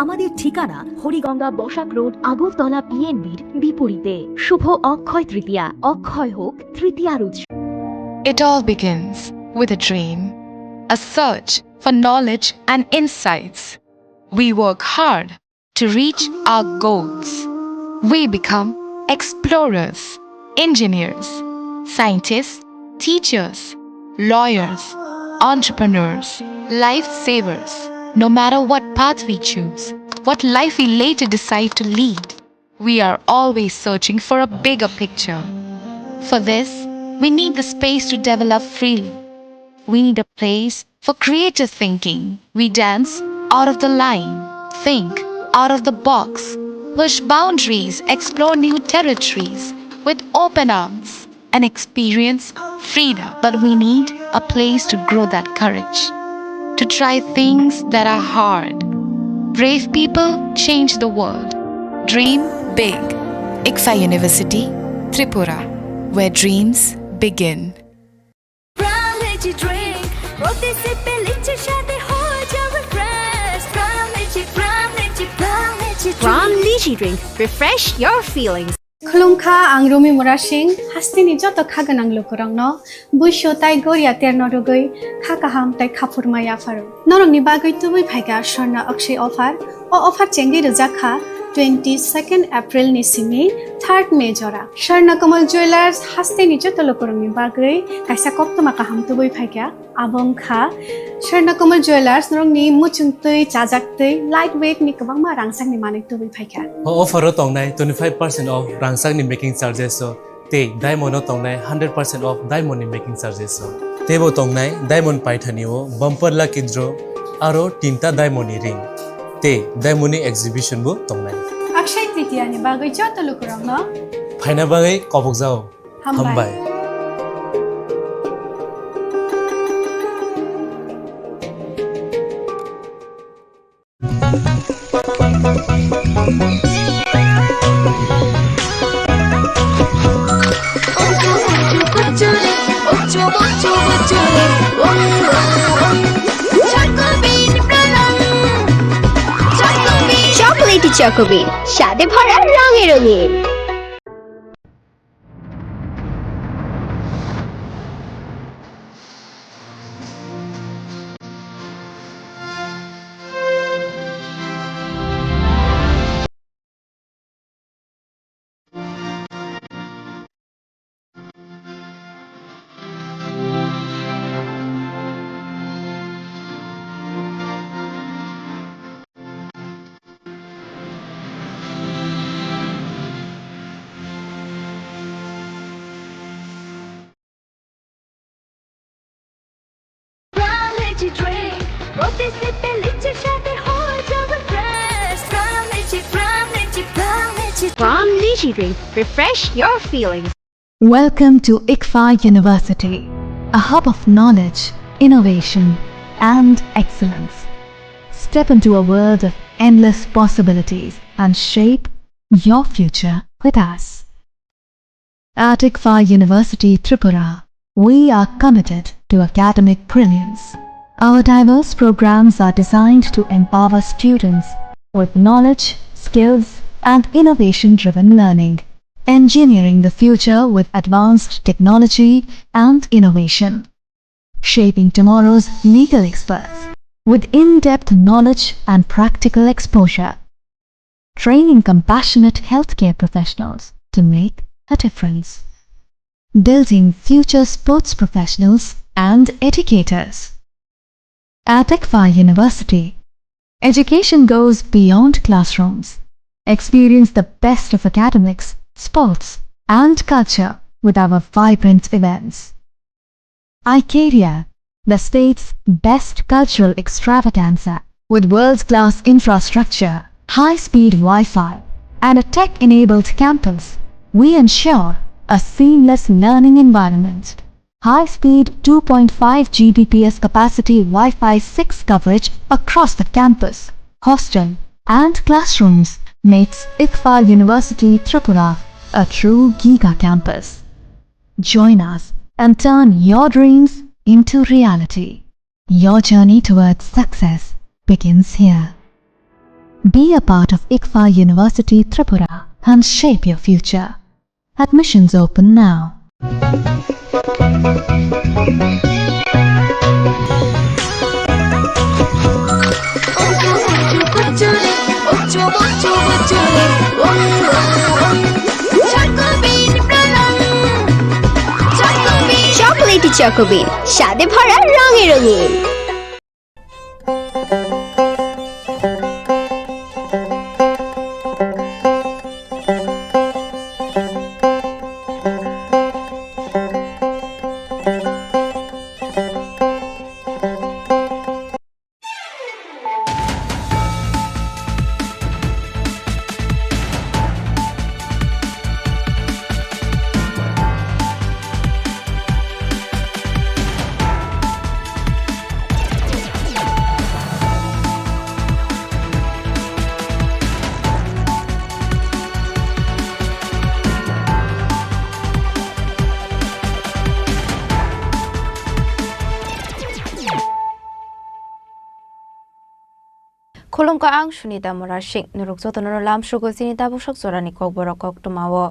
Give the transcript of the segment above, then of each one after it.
আমাদের ঠিকানা হরিগঙ্গা বসাক রোড, আগরতলা বিএনবির বিপরীতে। শুভ অক্ষয় তৃতীয়া। অক্ষয় হোক তৃতীয়ার উৎসব। It all begins with a dream, a search for knowledge and insights. We work hard to reach our goals. We become explorers, engineers, scientists, teachers, lawyers, entrepreneurs, lifesavers. No matter what path we choose, what life we later decide to lead, we are always searching for a bigger picture. For this, we need the space to develop freely. We need a place for creative thinking. We dance out of the line, think out of the box, push boundaries, explore new territories with open arms, and experience freedom. But we need a place to grow that courage, to try things that are hard. Brave people change the world. Dream big. ICFAI University, Tripura, where dreams begin. Pram Lychee Drink. Refresh your feelings. Khulungkha ang Rumi Murashing, Hastini Joto Kaganang Lukurangno, Busho Tai Goria Ternodogoi, Kakaham Tai Kapurmaya Faru. Norong Nibagoi Tui Paiga Shorna Akshay Offer, or Offer Chengi Ruzaka, 22nd April Nisimi, 3rd May Jora. Sharna Kamal Jewelers, Hastini Joto Lukurang Nibagoi, Kaisa Koptomakaham Tui Paiga, Abongka, Sharna Kamal Jewelers, Norong Ni Muchungtui, Chajaktui, Lightweight Nikabama Rangsang Nimani Tui Paiga. Offer tongnai 25% off rangsak ni making charges so te diamond tongnai 100% off diamond ni making charges so tebo tongnai diamond paithani o bumper lucky draw aro tinta diamond ni ring te diamond ni exhibition bu tongnai Akshay Tritiya ni bagoi joto lukurangno phaina bagai kobok jao hambai চকোলেটি চকোবিন স্বাদে ভরা রঙে রঙিন Pram Lychee Drink. Refresh your feelings. Welcome to ICFAI University, a hub of knowledge, innovation, and excellence. Step into a world of endless possibilities and shape your future with us. At ICFAI University, Tripura, we are committed to academic brilliance. Our diverse programs are designed to empower students with knowledge, skills, and innovation-driven learning, engineering the future with advanced technology and innovation, shaping tomorrow's legal experts with in-depth knowledge and practical exposure, training compassionate healthcare professionals to make a difference, building future sports professionals and educators. At ICFAI University, education goes beyond classrooms. Experience the best of academics, sports, and culture with our vibrant events. ICFAI, the state's best cultural extravaganza, with world-class infrastructure, high-speed Wi-Fi, and a tech-enabled campus, we ensure a seamless learning environment. High-speed 2.5 Gbps capacity Wi-Fi 6 coverage across the campus, hostel, and classrooms makes ICFAI University Tripura a true giga campus. Join us and turn your dreams into reality. Your journey towards success begins here. Be a part of ICFAI University Tripura and shape your future. Admissions open now. চকোলেটি চকোবিন স্বাদে ভরা রঙে রঙিন। Khulumka ang Sunita Morashing, Nuruksoto Lam Shugo Sinita Bushok Sorani Kokborok Tumawo.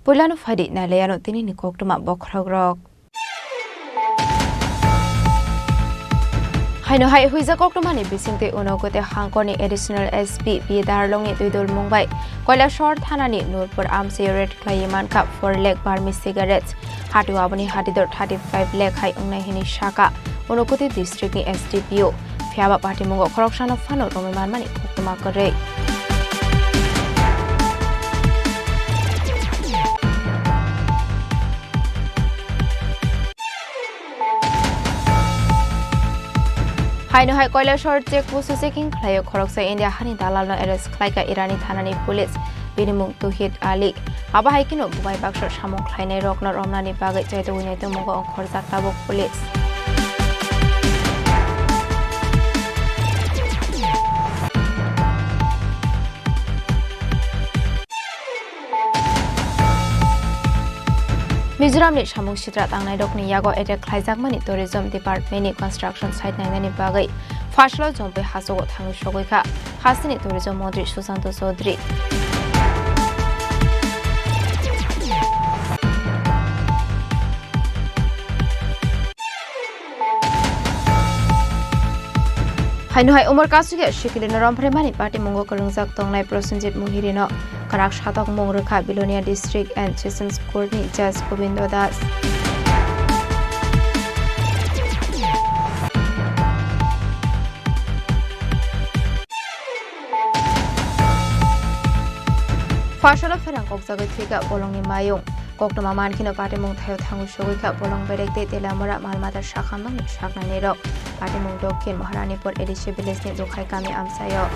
Pulano Fadi Naleano Tini Koktuma Bokrogrok. Haino Hai Huiza Koktumani Bisinte Unokote Hankoni Additional SP Bidar Longi Tudul Mumbai. Koila Short Hanani Nurpur Am Cigarette Klayeman Cup for leg barmi cigarettes. Hati Wabani Hatidor 35 leg Hai Ungnahini Shaka. Unokote District ni SDPO. Fiaba Party Mungo Corruption of Fano Roman Mani Koktumakare. Haino Hai Koila Short Check Pusu Checking Klayo Koroksa India Hani Dalal arrest Klaika Irani Thanani Police Binimung to hit Ali. Aba Haikino Bubai Bakshot Shamong Klaine Rokna Romnani Bagat Jaito Wineta Mungo on Korzak Tabok Police. Mizoram ni Shamung Shitrat Angnai Dokni Yago Ete Klaizak Mani Tourism Department ni Construction Site Nainani Bagai. Fashlo Jompe Hasogo Thangu Shogoika. Hasini Tourism Modri Susanto Sodri. Haino Hai Umar Kasuge Shikilino Rompremani Party Mungo Karungzak Tongnai Prosenjit Muhirino Karak Shatok Mongruka Bilonia District and Chesons Courtney Jas Gobindo Das. Fashala Ferang Koksaga Tiga Bolongi Mayung Koktoma Mankino Party Mung Tayo Tangu Shogika Bolong Bedek de Lamara Malmata Shakamang Shakna Nero Party Mung Dokin Maharani Port Edishibilis ni Dukai Kami Amsayo.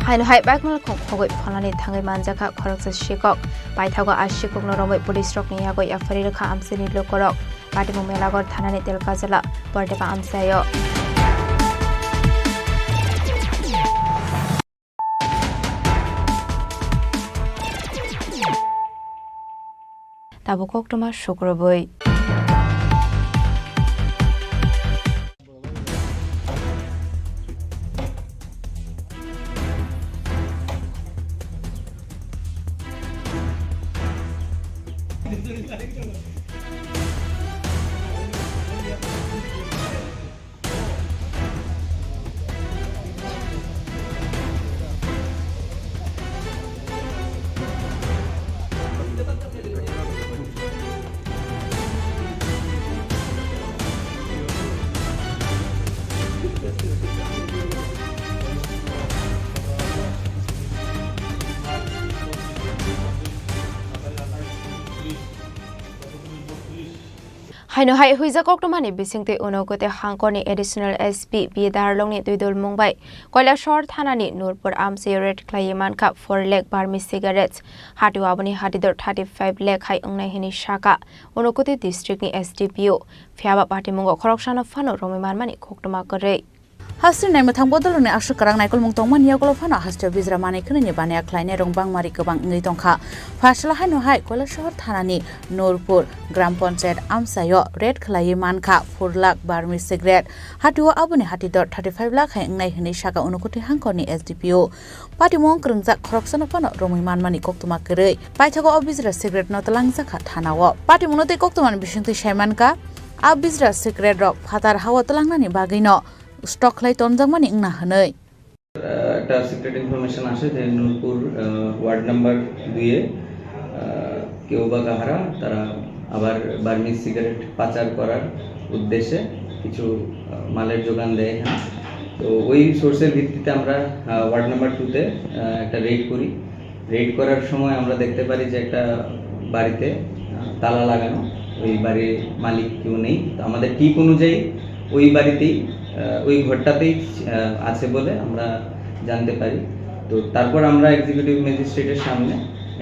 Haino Hai Bakmal Kokoi Polani Tangai Manjaka Koroksa Shikok Baitago Ashikok Noromoi Police Rock Niago Yafarika Amsini Lokorok Party Mung Melagor Thanani Telkazala Porteba Amsayo. Tabukok Tuma Shukroboi. Haino Hai Huiza Koktumani Bisingte Unokote Hankoni Additional SP Bidar Longi Tudul Mumbai. Koila Short Hanani Nurpur Am Cigarette Klayeman Cup for leg barmi cigarettes. Hati Wabani Hatidor 35 leg Hai Ungnahini Shaka. Unokote District ni SDPO. Fiaba Party Mungo Corruption of Fano Roman Mani Koktumakare. Hastir nai mathang bodol ne asuk karang naikol mung tongman yakol phana hastir bizra mane khne ni bane akhlaine rong bangmari kobang ngai tongkha phasla hai no hai koila shahar thanani Nurpur gram panchayat amsayo red khlai mankha 4 lakh barmi cigarette hatuwa abune hatidor 35 lakh hai ngai hni saka unukuti hangkoni SDPO pati mong krungjak khoroksana phana romui manmani koktuma kerei paithago obizra cigarette no talangjaka thanawo pati munote koktuman bisingti shaimanka abizra cigarette rok phatar hawa talangnani bagino stock লাই তনজাং মানে ইংনা হনই একটা secret information আসে যে Nurpur ward number 2 এ কেউ বা কাহারা তারা আবার বার্মিজ সিগারেট পাচার করার উদ্দেশ্যে কিছু মালের যোগান দেয় এখানে তো ওই সোর্সের ভিত্তিতে আমরা ওয়ার্ড নাম্বার 2 তে একটা রেড করি রেড করার সময় আমরা দেখতে পারি যে একটা বাড়িতে তালা লাগানো ওই বাড়ির মালিক কেউ নেই তো আমাদের টিপ অনুযায়ী ওই বাড়িতেই ওই ঘরটাতেই আছে বলে আমরা জানতে পারি তো তারপর আমরা এক্সিকিউটিভ ম্যাজিস্ট্রেটের সামনে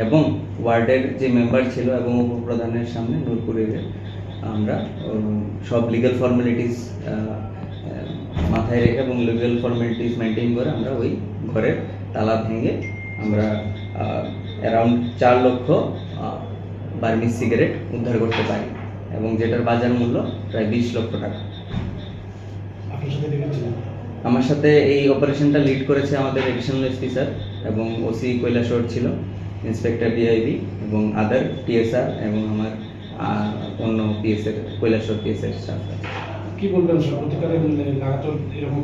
এবং ওয়ার্ডের যে মেম্বার ছিল এবং উপপ্রধানের সামনে নূরপুরের আমরা সব লিগ্যাল ফর্মালিটিস মাথায় রেখে এবং লিগ্যাল ফর্মালিটিস মেনটেন করে আমরা ওই ঘরের তালা ভেঙে আমরা অ্যারাউন্ড 4 লক্ষ বার্মিজ সিগারেট উদ্ধার করতে পারি এবং যেটার বাজার মূল্য প্রায় 20 লক্ষ টাকা আমার সাথে এই অপারেশনটা লিড করেছে আমাদের এডিশনাল এসপি স্যার এবং ওসি কৈলাসহর ছিল ইন্সপেক্টর ডিআইবি এবং আদার টিএসআর এবং আমার অন্য পিএসএর কৈলাসহর পিএসএর স্টাফ কি বলবেন সর্বতিকারে লাগাতার এরকম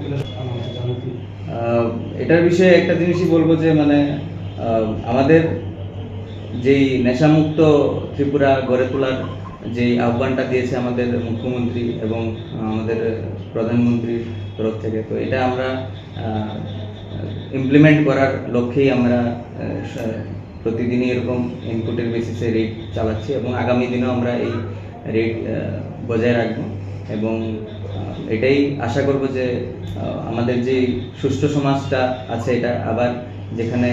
এটার বিষয়ে একটা জিনিসই বলবো যে মানে আমাদের যেই নেশামুক্ত ত্রিপুরা গড়ে তোলার যে আহ্বানটা দিয়েছে আমাদের মুখ্যমন্ত্রী এবং আমাদের প্রধানমন্ত্রীর তরফ থেকে তো এটা আমরা ইমপ্লিমেন্ট করার লক্ষ্যেই আমরা প্রতিদিনই এরকম ইনপুটের বেসিসে রেট চালাচ্ছি এবং আগামী দিনেও আমরা এই রেট বজায় রাখব এবং এটাই আশা করব যে আমাদের যে সুষ্ঠু সমাজটা আছে এটা আবার যেখানে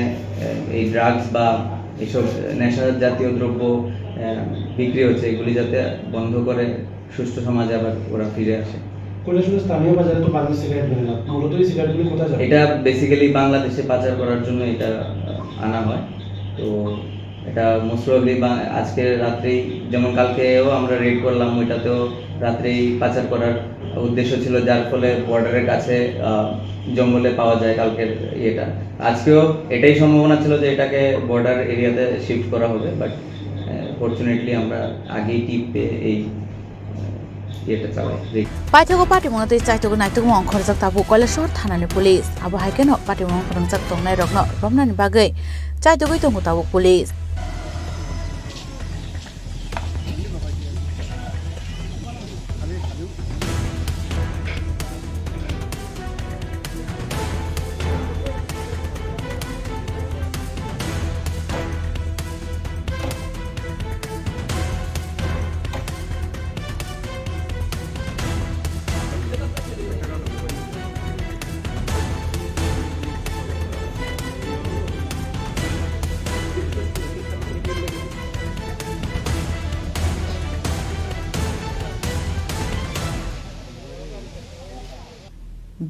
এই ড্রাগস বা এইসব নেশা জাতীয় দ্রব্য বিক্রি হচ্ছে এগুলি যাতে বন্ধ করে সুষ্ঠু সমাজে আবার ওরা ফিরে আসে স্থানীয় বাজারে তো বার্মিজ সিগারেট মেলে না মূলত এই সিগারেটগুলি কোথায় যায় এটা বেসিক্যালি বাংলাদেশে পাচার করার জন্য এটা আনা হয় তো এটা মোস্ট প্রবাবলি আজকে রাত্রেই যেমন কালকেও আমরা রেড করলাম ওইটাতেও রাত্রেই পাচার করার উদ্দেশ্য ছিল যার ফলে বর্ডারের কাছে জঙ্গলে পাওয়া যায় কালকের ইয়েটা আজকেও এটাই সম্ভাবনা ছিল যে এটাকে বর্ডার এরিয়াতে শিফট করা হবে বাট ফরচুনেটলি আমরা আগেই টিপ পেয়ে এই ইয়েটা চালাই পাইথাগো পার্টি মনতে চাইতগো নাইতগো অংখরজাক তাবু কৈলাসহর থানানি পুলিশ আবো হাইকেনো পার্টি মন খরংজাক তংনাই রগ্ন রমনানি বাগै চাইতগৈ তংগো তাবু police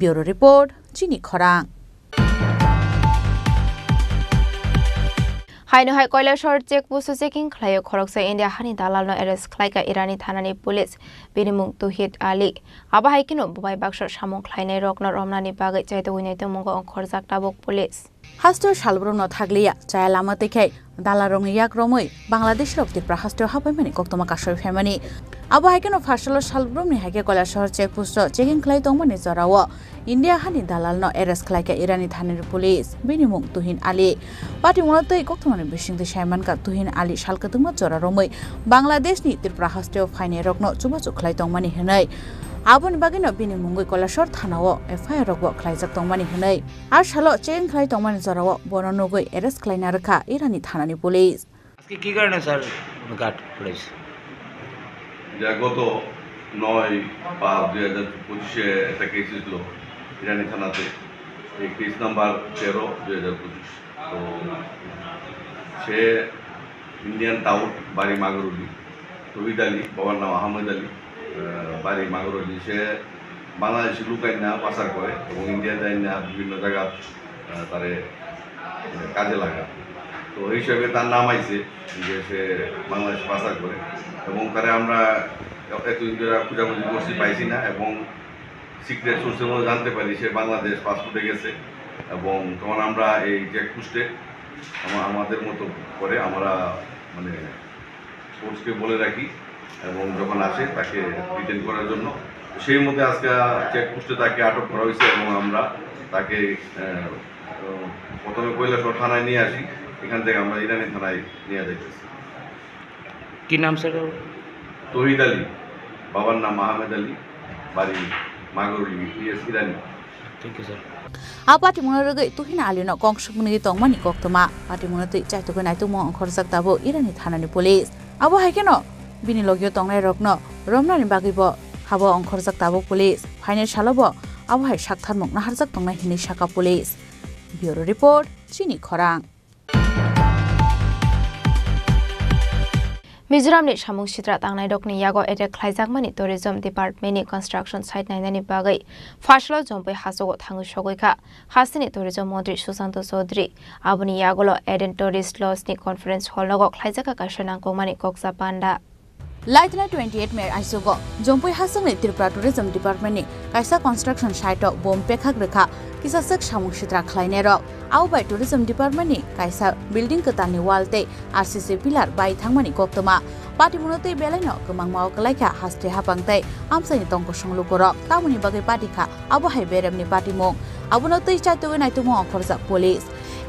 Bureau Report, Chini Khorang. Hai no hai Koilashahar check post checking khlayo khoroksa India hani dalal no arrest khlaika Irani thanani police binimung tuhit ali aba hai kino bubai baksor samong khlainai rokno romnani bagai chaito winai to mungo khorjak tabok police Hastor shalbrom no thaglia chaya lama tekhai dalarong yak romoi Bangladesh rok tipra hastor habai mani koktoma kasoi family aba hai kino farsalo shalbrom ni haike Koilashahar check post checking khlai tongmani jarawo India hani dalal no arrest khlaika Irani thanani police binimung tuhin ali pati monatoi koktoma bisingti shaimanka tuhin ali shalkatungma jora romoi Bangladesh ni tirpra hasteo faine rokno chubachu khlai tongmani henai aboni bagino bini mungoi Koilashahar thanao FIR rokbo khlaijak tongmani henai ar shalo check khlai tongmani jorao bononogoi arrest khlaina rakha Irani thanani police আজকে কি কারণে sir guard করেছে গত 9/5/2025 একটা case ছিল ইরানি থানাতে এই case number 13/2025 তো সে ইন্ডিয়ান টাউট বাড়ি মাগরুলি তহিদ আলী বাবার নাম আহমেদ আলী বাড়ি মাগরুলি সে বাংলাদেশি লুকাই না পাচার করে এবং ইন্ডিয়া যায় না বিভিন্ন জায়গা তারে কাজে লাগা। তো এই হিসাবে তার নাম আইছে যে সে বাংলাদেশ পাচার করে এবং তারে আমরা এতদিন ধরে খোঁজাখুঁজি করছি পাইছি না এবং সিক্রেট সোর্সের মধ্যে জানতে পারি সে বাংলাদেশ পাসপোর্টে গেছে এবং তখন আমরা এই চেকপোস্টে আমাদের মতো করে আমরা মানে ফোর্সকে বলে রাখি এবং যখন আসে তাকে ডিটেন করার জন্য সেই মধ্যে আজকে চেকপোস্টে তাকে আটক করা হয়েছে এবং আমরা তাকে প্রথমে কৈলাসহর থানায় নিয়ে আসি, এখান থেকে আমরা ইরানি থানায় নিয়ে যাইতেছি। কি নাম স্যার? তহিদ আলী, বাবার নাম আহমেদ আলী, বাড়ি Magruli, PS Irani. Thank you sir. Party মনোরগে তুহিনা আলিনো কংসমুনি তংমানি কক্তমা পার্টি মনোতে চাইতোকে নাইতোমো খরজাক দাবো ইরানি থানানি পুলিশ আবো হাইকেন বিনি লগিও তংনাই রগ্ন রমনানি বাগিব হাবো অংখরজাক দাবো পুলিশ ফাইনাল সালাবো আবো হাই সাকথারমুক নাহারজাক তংনাই হিনি শাখা পুলিশ। ব্যুরো রিপোর্ট চিনি খরাং। मिजोरामनि सामुं सिद्रा तांनाय डकनि यागो एटेक ख्लाइजाकमानि टुरिजम डिपार्टमेन्टनि कन्स्ट्राक्शन साइट नायनायनि बागै फार्स्टल जम्पै हासोगो थाङो सगैखा हासिनि टुरिजम मन्त्री सुशान्त चौधरी आबुनि यागोलो एडेन टुरिस्ट लजनि कन्फरेन्स हल नगो ख्लाइजाका काशनांगकमानि कक्सा पान्डा लाइटना 28 मे आइसोगो जम्पै हासंनि त्रिपुरा टुरिजम डिपार्टमेन्टनि काइसा कन्स्ट्राक्शन साइटो बम पेखाग्रेखा किसासक सामुं सिद्रा ख्लाइने रक आउ बाय टुरिजम डिपार्टमेन्टनि काइसा बिल्डिंग कतानि वालते आरसीसी पिलार बाय थांमानि गक्तमा पार्टी मुनते बेलायनो गोमां माव कलाइखा हास्ते हापांतै आमसाइनि तंग संलु करक तामुनि बागै पार्टीखा आबो हाय बेरेमनि पार्टी मं आबुनो तै चाइतोगे नाइतोमो अखरजा पुलिस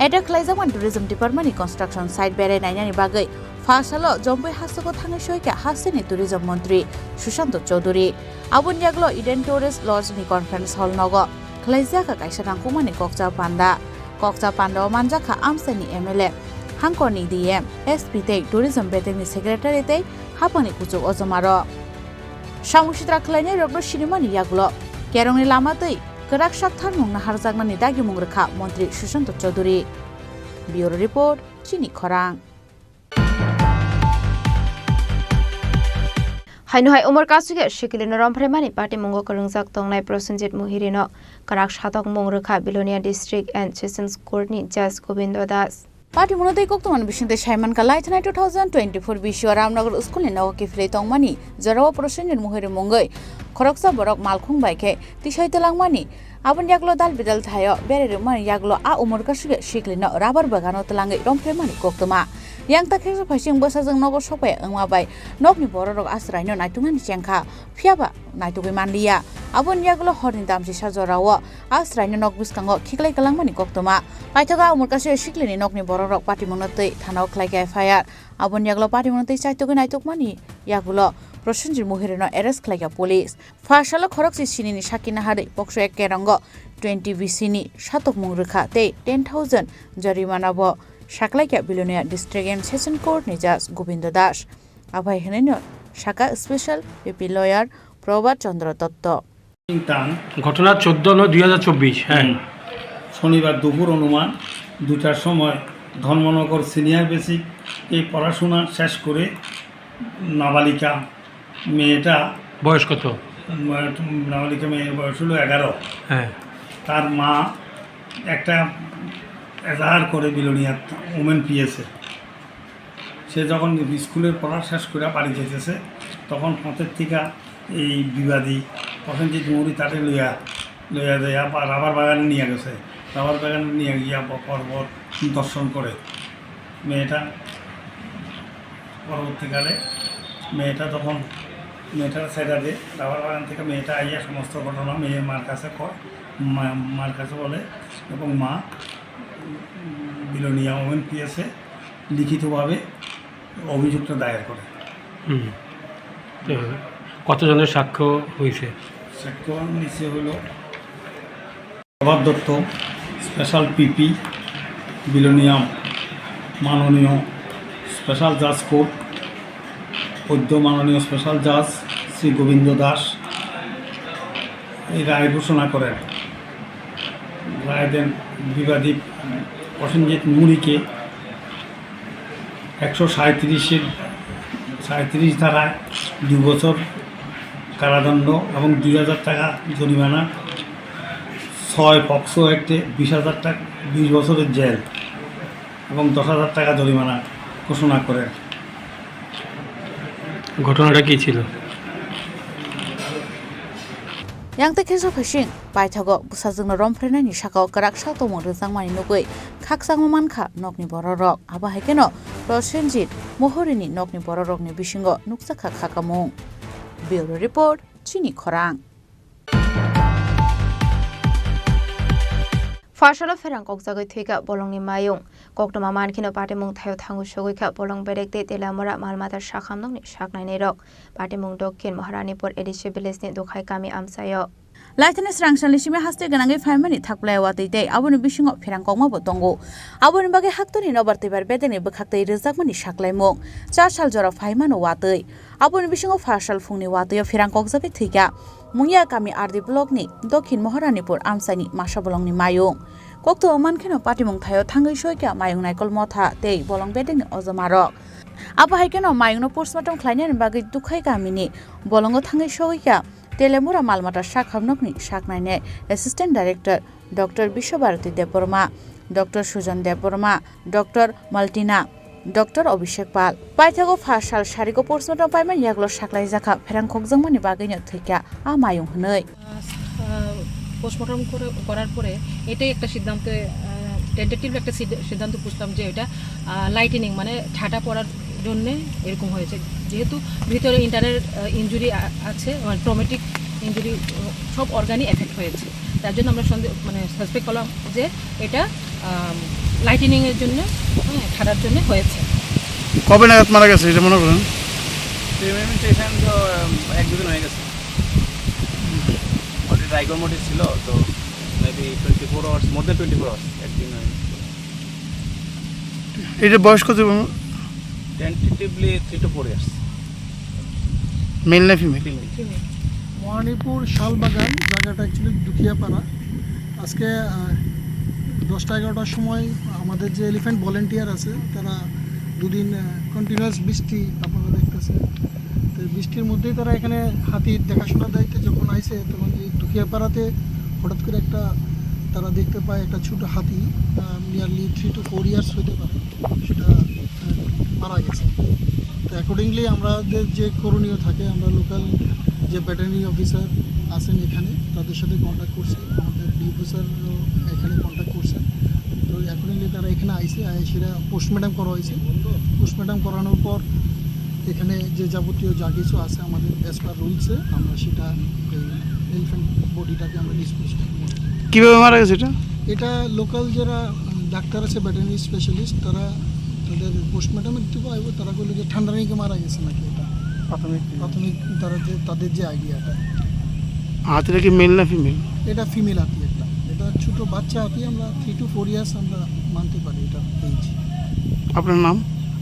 एटा ख्लाइजाकमान टुरिजम डिपार्टमेन्टनि कन्स्ट्राक्शन साइट बेरे नायनानि बागै फासालो जम्पै हासोगो थाङै सयका हासिनि टुरिजम मन्त्री सुशान्त चौधरी आबुन यागलो इडेन टुरिस्ट लजनि कन्फरेन्स हल नगो ख्लाइजाका काइसा नांगकमानि कक्सा पान्डा मानजाखा आमसाइनि एमएलए हांकनि डीएम एसपी तै टुरिजम बेटेनि सेक्रेटारि तै हापनि कुचु अजमारो सामुसित्रा ख्लाइने रगनो सिनेमानि यागलो केरंनि लामा तै कराक साकथार मुंना हारजागमानि दागि मुंग्रखा मन्त्री सुशान्त चौधरी। ब्युरो रिपोर्ट चिनी खरां। हाइनुहाय उमर कासुगे शिकिलिनो रमफ्रेमानि पार्टी मुंगो करंजाक तंगनाय प्रसेनजित मुहिरिनो कराक सातक मुंग्रखा बिलोनिया डिस्ट्रिक्ट एन्ड सेशंस कोर्टनि जज गोविंद दास पार्टी मुनोदै कोक्तमान बिसिंते साइमान कालाय थानाय 2024 बिशो रामनगर स्कुलनि नव किफ्रे तंगमानि जराव प्रसेनजित मुहिरि मुंगै खरकसा बरक मालखुं बायखे तिसाय तलांगमानि आबन यागलो दाल बिदाल थायो बेरे मन यागलो आ उमर कासुगे शिकिलिनो राबार बागानो तलांगै रमफ्रेमानि कोक्तमा yang ta khesa phasing bosa jeng nogo sopai angma bai nokni borok asraino naitungani chengkha phiaba naitugui manliya abon yagulo horni damsi sajorao asraino nok biskango khiklai kalangmani koktoma paithoga umurkase siklini nokni borok pati monotei thanao khlaika ICFAI abon yagulo pati monotei chaitugui naitukmani yagulo Prasenjit मुहिरिनो arrest खालायगा police फार्स्टल खरकसि सिनिनि साकिना हारै पक्सो एक केरंगो 20 बिसिनि सातक मुंग्रखा ते 10,000 जरिमानाबो साकलायगा बिलोनिया डिस्ट्रिक्ट एन्ड सेशन कोर्टनि जज गोविंद दास आभाय हेनेनो साका special PP lawyer Prabhat Chandra Dutta ঘটনা 14/9/2024 হ্যাঁ শনিবার দুপুর অনুমান 2টার সময় ধর্মনগর সিনিয়র বেসিক এই পড়াশোনা শেষ করে নাবালিকা মেয়েটা বয়স কত? নাবালিকা মেয়ের বয়স হলো 11। হ্যাঁ, তার মা একটা এজাহার করে বিলোনিয়া ওমেন পিএসে সে যখন স্কুলের পড়া শেষ করে বাড়ি যেতেছে তখন পথের থেকে এই বিবাদী প্রসেনজিৎ মুহুরি তাকে লইয়া যায় রাবার বাগানে নিয়ে গেছে। রাবার বাগানে নিয়ে গিয়া পর্বত দর্শন করে মেয়েটা পরবর্তীকালে তখন মেয়েটার সাইডা দিয়ে রাবার বাগান থেকে মেয়েটা আইয়া সমস্ত ঘটনা মেয়ের মার কাছে কয়, মার কাছে বলে এবং মা বিলোনিয়া ওমেন পিএসে লিখিতভাবে অভিযোগটা দায়ের করে। কতজনের সাক্ষ্য হয়েছে? সাক্ষ্য নিচে হলো প্রভাত দত্ত, স্পেশাল পিপি বিলোনিয়া মাননীয় স্পেশাল জাজ কোর্ট, পদ্য মাননীয় স্পেশাল জাজ শ্রী গোবিন্দ দাস এই রায় ঘোষণা করেন। রায় দেন বিবাদী প্রসেনজিৎ মুহুরিকে 137 ধারায় 2 বছর কারাদণ্ড এবং 2000 টাকা জরিমানা, 6 পক্সো অ্যাক্টে 20,000 টাকা 20 বছরের জেল এবং 10,000 টাকা জরিমানা ঘোষণা করেন। ঘটনাটা কি ছিল? yang te keso phasing paithago busajungna romfrenani sakao karak saltomong rijangmani nugui khaksang mankha nokni bororok aba haikeno Prosenjit Mohorini nokni bororokni bisingo nuksakha khakamung. Bureau report Chini Khorang. Fashala ferang kokjagoi thika bolongni mayung koktoma mankhino patimung thayo thangu sogoi bolong berekte telamora malmatar sakhamnokni saknaini rok patimung dokkin Maharanipur edishe village-ni dokhai kami amsayo. Laitane srangsanli simi haste ganangai family thakplai watite aboni bisingo ferang kongma bo tongo aboni bage haktori nobarti bar bedeni bkhaktai rejakmani saklaimung 4 sal jora faimano watoi aboni bisingo farsal fungni watoi ferang kokjagai thika Mungya kami ardi blogni dokhin Maharanipur amsani masa bolongni mayung kokto mankhino patimung thayo thangai soika mayung naikol motha tei bolong bedeni ojomarok aba haikeno mayungno postmortem khlainani bage dukhai kamini bolongo thangai soika Telemura Malmata Shakhamnokni Shaknaine Assistant Director Dr. Bishobharati Deborma, Dr. Sujan Deborma, Dr. Maltina, Dr. Abhishek Pal. Paithago Fashal Shariko Postmortem Paiman Yaglo Shaklai Jaka Ferang Kokjangmani Bagino Thika Amayung Hnoi. Post-mortem করার পরে এটাই একটা সিদ্ধান্ত tentative একটা সিদ্ধান্ত বুঝলাম যে এটা লাইটেনিং মানে ঠাটা পড়ার জন্য এরকম হয়েছে যেহেতু ভিতরে ইন্টারনাল ইনজুরি আছে মানে ট্রমেটিক ইনজুরি সব অর্গানই এফেক্ট হয়েছে তার জন্য আমরা মানে সাসপেক্ট করলাম যে এটা লাইটেনিং এর জন্য ঠাটার জন্য হয়েছে। কবে নাগাদ মারা গেছে এটা মনে করেন? পেমেন্টেশন তো 1-2 দিন হয়ে গেছে। রাইগর মোটিভ ছিল তো maybe 24 hours more than 24 hours একদিন হয়। এটা বয়স কত? Tentatively 3 to 4 years. মেল না ফিমেল? মহারানীপুর শালবাগান জায়গাটা অ্যাকচুয়ালি দুখিয়াপাড়া। আজকে 10টা-11টার সময় আমাদের যে এলিফ্যান্ট ভলেন্টিয়ার আছে তারা দুদিন কন্টিনিউয়াস বৃষ্টি আপনারা দেখতেছেন তো বৃষ্টির মধ্যেই তারা এখানে হাতির দেখাশোনার দায়িত্বে যখন আইছে তখন এই দুখিয়াপাড়াতে হঠাৎ করে একটা তারা দেখতে পায় একটা ছোট হাতি নিয়ারলি 3 to 4 ইয়ার্স হতে পারে সেটা মারা গেছে। তো অ্যাকর্ডিংলি আমাদের যে করণীয় থাকে আমরা লোকাল যে ভেটেরিনারি অফিসার আছেন এখানে তাদের সাথে কন্ট্যাক্ট করছি, আমাদের ডিএফওসার এখানে কন্ট্যাক্ট করছেন। তো অ্যাকর্ডিংলি তারা এখানে আইসে সেটা পোস্টমর্টম করা হয়েছে। পোস্টমর্টম করানোর পর এখানে যে যাবতীয় যা কিছু আছে আমাদের অ্যাজ পার রুলসে আমরা সেটা এলিফ্যান্ট বডিটাকে আমরা ডিসপোজ করি। কীভাবে মারা গেছে এটা? এটা লোকাল যারা ডাক্তার আছে ভেটেরিনারি স্পেশালিস্ট তারা তাদের পোস্টমর্টমে দিতে পারবে তারা বললো যে ঠান্ডা নাকি মারা গেছে নাকি এটা প্রাথমিক তারা যে তাদের যে আইডিয়াটা। হাতিটা কি মেল না ফিমেল? এটা ফিমেল হাতি একটা, এটা ছোট বাচ্চা হাতি আমরা 3 to 4 ইয়ার্স আমরা মানতে পারি এটা এজ। আপনার নাম?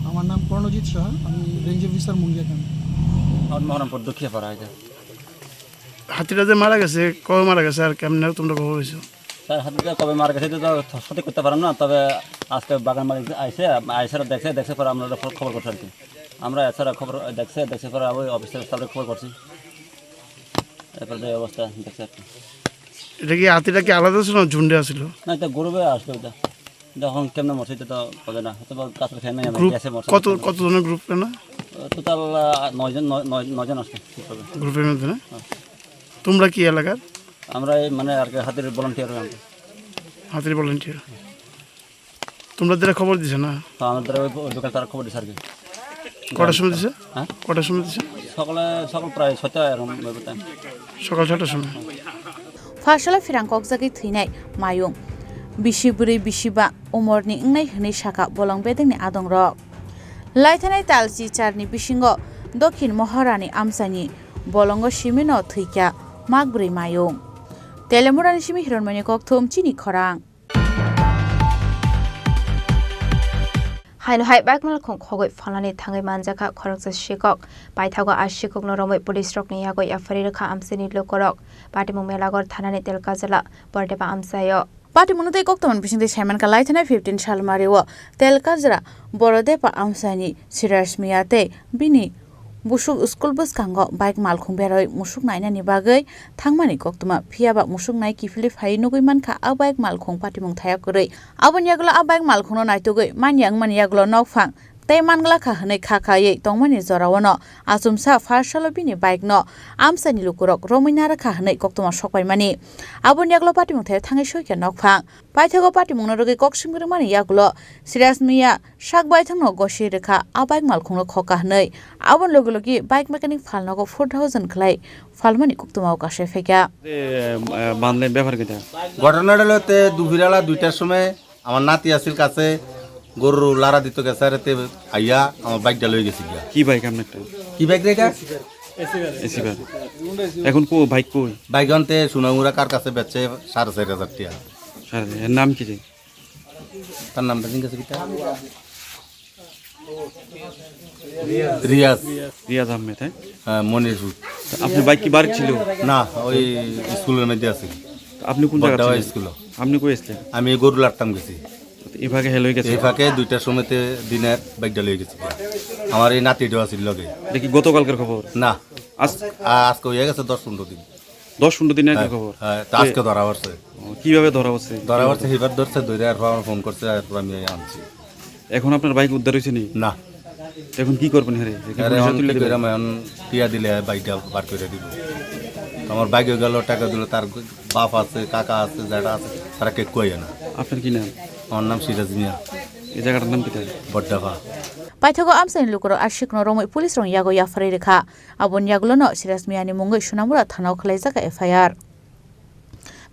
আমার নাম কর্ণজিৎ শাহ, আমি রেঞ্জ অফিসার মুঙ্গিয়া ক্যাম্প। আর মহারানপুর দুখিয়াপাড়া এটা। হাতিটা যে মারা গেছে কবে মারা গেছে আর কেমনে তোমরা খবর হয়েছো? স্যার হাতিটা কবে মারা গেছে এটা তো সঠিক করতে পারলাম না, তবে আজকে বাগান মালিক আইসে দেখছে পরে আমরা খবর করছি আর কি। আমরা এছাড়া খবর দেখছে পরে ওই অফিসের স্টাফে খবর করছি এরপর যে অবস্থা দেখছে আর কি। এটা কি হাতিটা কি আলাদা ছিল না ঝুন্ডে আসছিল? না এটা গ্রুপে আসলো এটা, যখন কেমনে মরছে এটা তো বলে না, হয়তো কাছে ফ্যান নাই কত জনের গ্রুপ না? টোটাল 9 জন আসছে গ্রুপের মধ্যে না? তোমরা কি এলাকার? আমরা এই মানে আর কি হাতির ভলান্টিয়ার। হাতির ভলান্টিয়ার তোমরা যারা খবর দিছে না? তো আমাদের ওই দোকান তারা খবর দিছে আর কি। কটার সময় দিছে? হ্যাঁ কটার সময় দিছে? সকাল প্রায় 6টা এরকম টাইম, সকাল 6টার সময়। Fashala Ferang Kokjagoi Thwinai Mayung Bishiburi Bishiba Umorni Ngnai Hnai Saka Bolong Bedengni Adongrok Laitanai Talchi Charni Bishingo Dokhin Maharani Amsani Bolongo Shimino Thwika Magbri Mayung Telemurani Shimi Hironmani Kokthum Chini Khorang Haino hai bakmal khong khogoi phalani thangai manjaka khoroksa shikok paithago ashikok noromoi police rok ni yagoi afari rakha amsini lokorok patimung melagor thanani telkajala bordeba amsayo Patimunute Koktoman Pishing Shaman Kalaitanai 15 Shalmariwa Telkajra Borodepa Amsani Sirashmiate Bini busuk school bus kango bike malkhung beroi musuk nainani bagoi thangmani koktuma phiaba musuk nai kifili phai nugui mankha a bike malkhung patimung thaya koroi aboni yaglo a bike malkhungno naitugoi manyang mani yaglo nokphang tei mangla kha hne kha khaye tongmani jorawano asumsa farsalo bini bike no amsani lukurok rominara kha hne koktuma sokpai mani aboni yaglo patimung thaya thangai soikya nokphang paithago patimung no rogi koksimgri mani yaglo sirasmiya sakbai thangno gosi rekha a bike malkhungno khoka hne abon logilogi bike mechanic falnago 4000 khlai falmani koktuma kashe fekya বানলেন ব্যাপার কিটা ঘটনাটা হলো দুপুরবেলা 2টার সময় আমার নাতি আসিল কাছে গরু লারা দিত গেছে আর আইয়া আমার বাইকটা লয়ে গেছি গিয়া কি বাইক আপনার কি বাইক রে এটা এসি বাইক এখন কো বাইক কই বাইক আনতে সুনামুরা কার কাছে বেচছে 4500 টাকা এর নাম কি রে তার নাম জানি গেছে কিটা রিয়াজ আহমেদ হ্যাঁ মনির আপনি বাইক কি বাড়ি ছিল না ওই স্কুলের মধ্যে আছে আপনি কোন জায়গা ছিলেন স্কুল আপনি কই আসলেন আমি গরু লাটতাম গেছি এই ভাগে হেল হয়ে গেছে এই ফাঁকে 2টার সময়তে দিনের বাইকটা লয়ে গেছি আমার এই নাতিটাও আছিল লগে দেখি গতকালকের খবর না আজকে হয়ে গেছে 10-15 দিন 10-15 দিন আগে খবর হ্যাঁ আজকে ধরা পড়ছে কিভাবে ধরা পড়ছে এবার ধরছে ধরে আর ফোন করছে আর আমি আনছি এখন আপনার বাইক উদ্ধার হয়েছে নি না এখন কি করবেন হ্যাঁ এখন টিয়া দিলে বাইকটা বার করে দিব আমার বাইকে গেল টাকা দিল তার বাপ আছে কাকা আছে যারা আছে তারা কে কই না আপনার কি নাম আমার নাম সিরাজ মিয়া এই জায়গাটার নাম কি বড্ডাফা paithago amsani lukoro ashikno romoi police rong yago yafari rekha abon yaglo no siras miani mungoi sunamura thanao khlai jaga FIR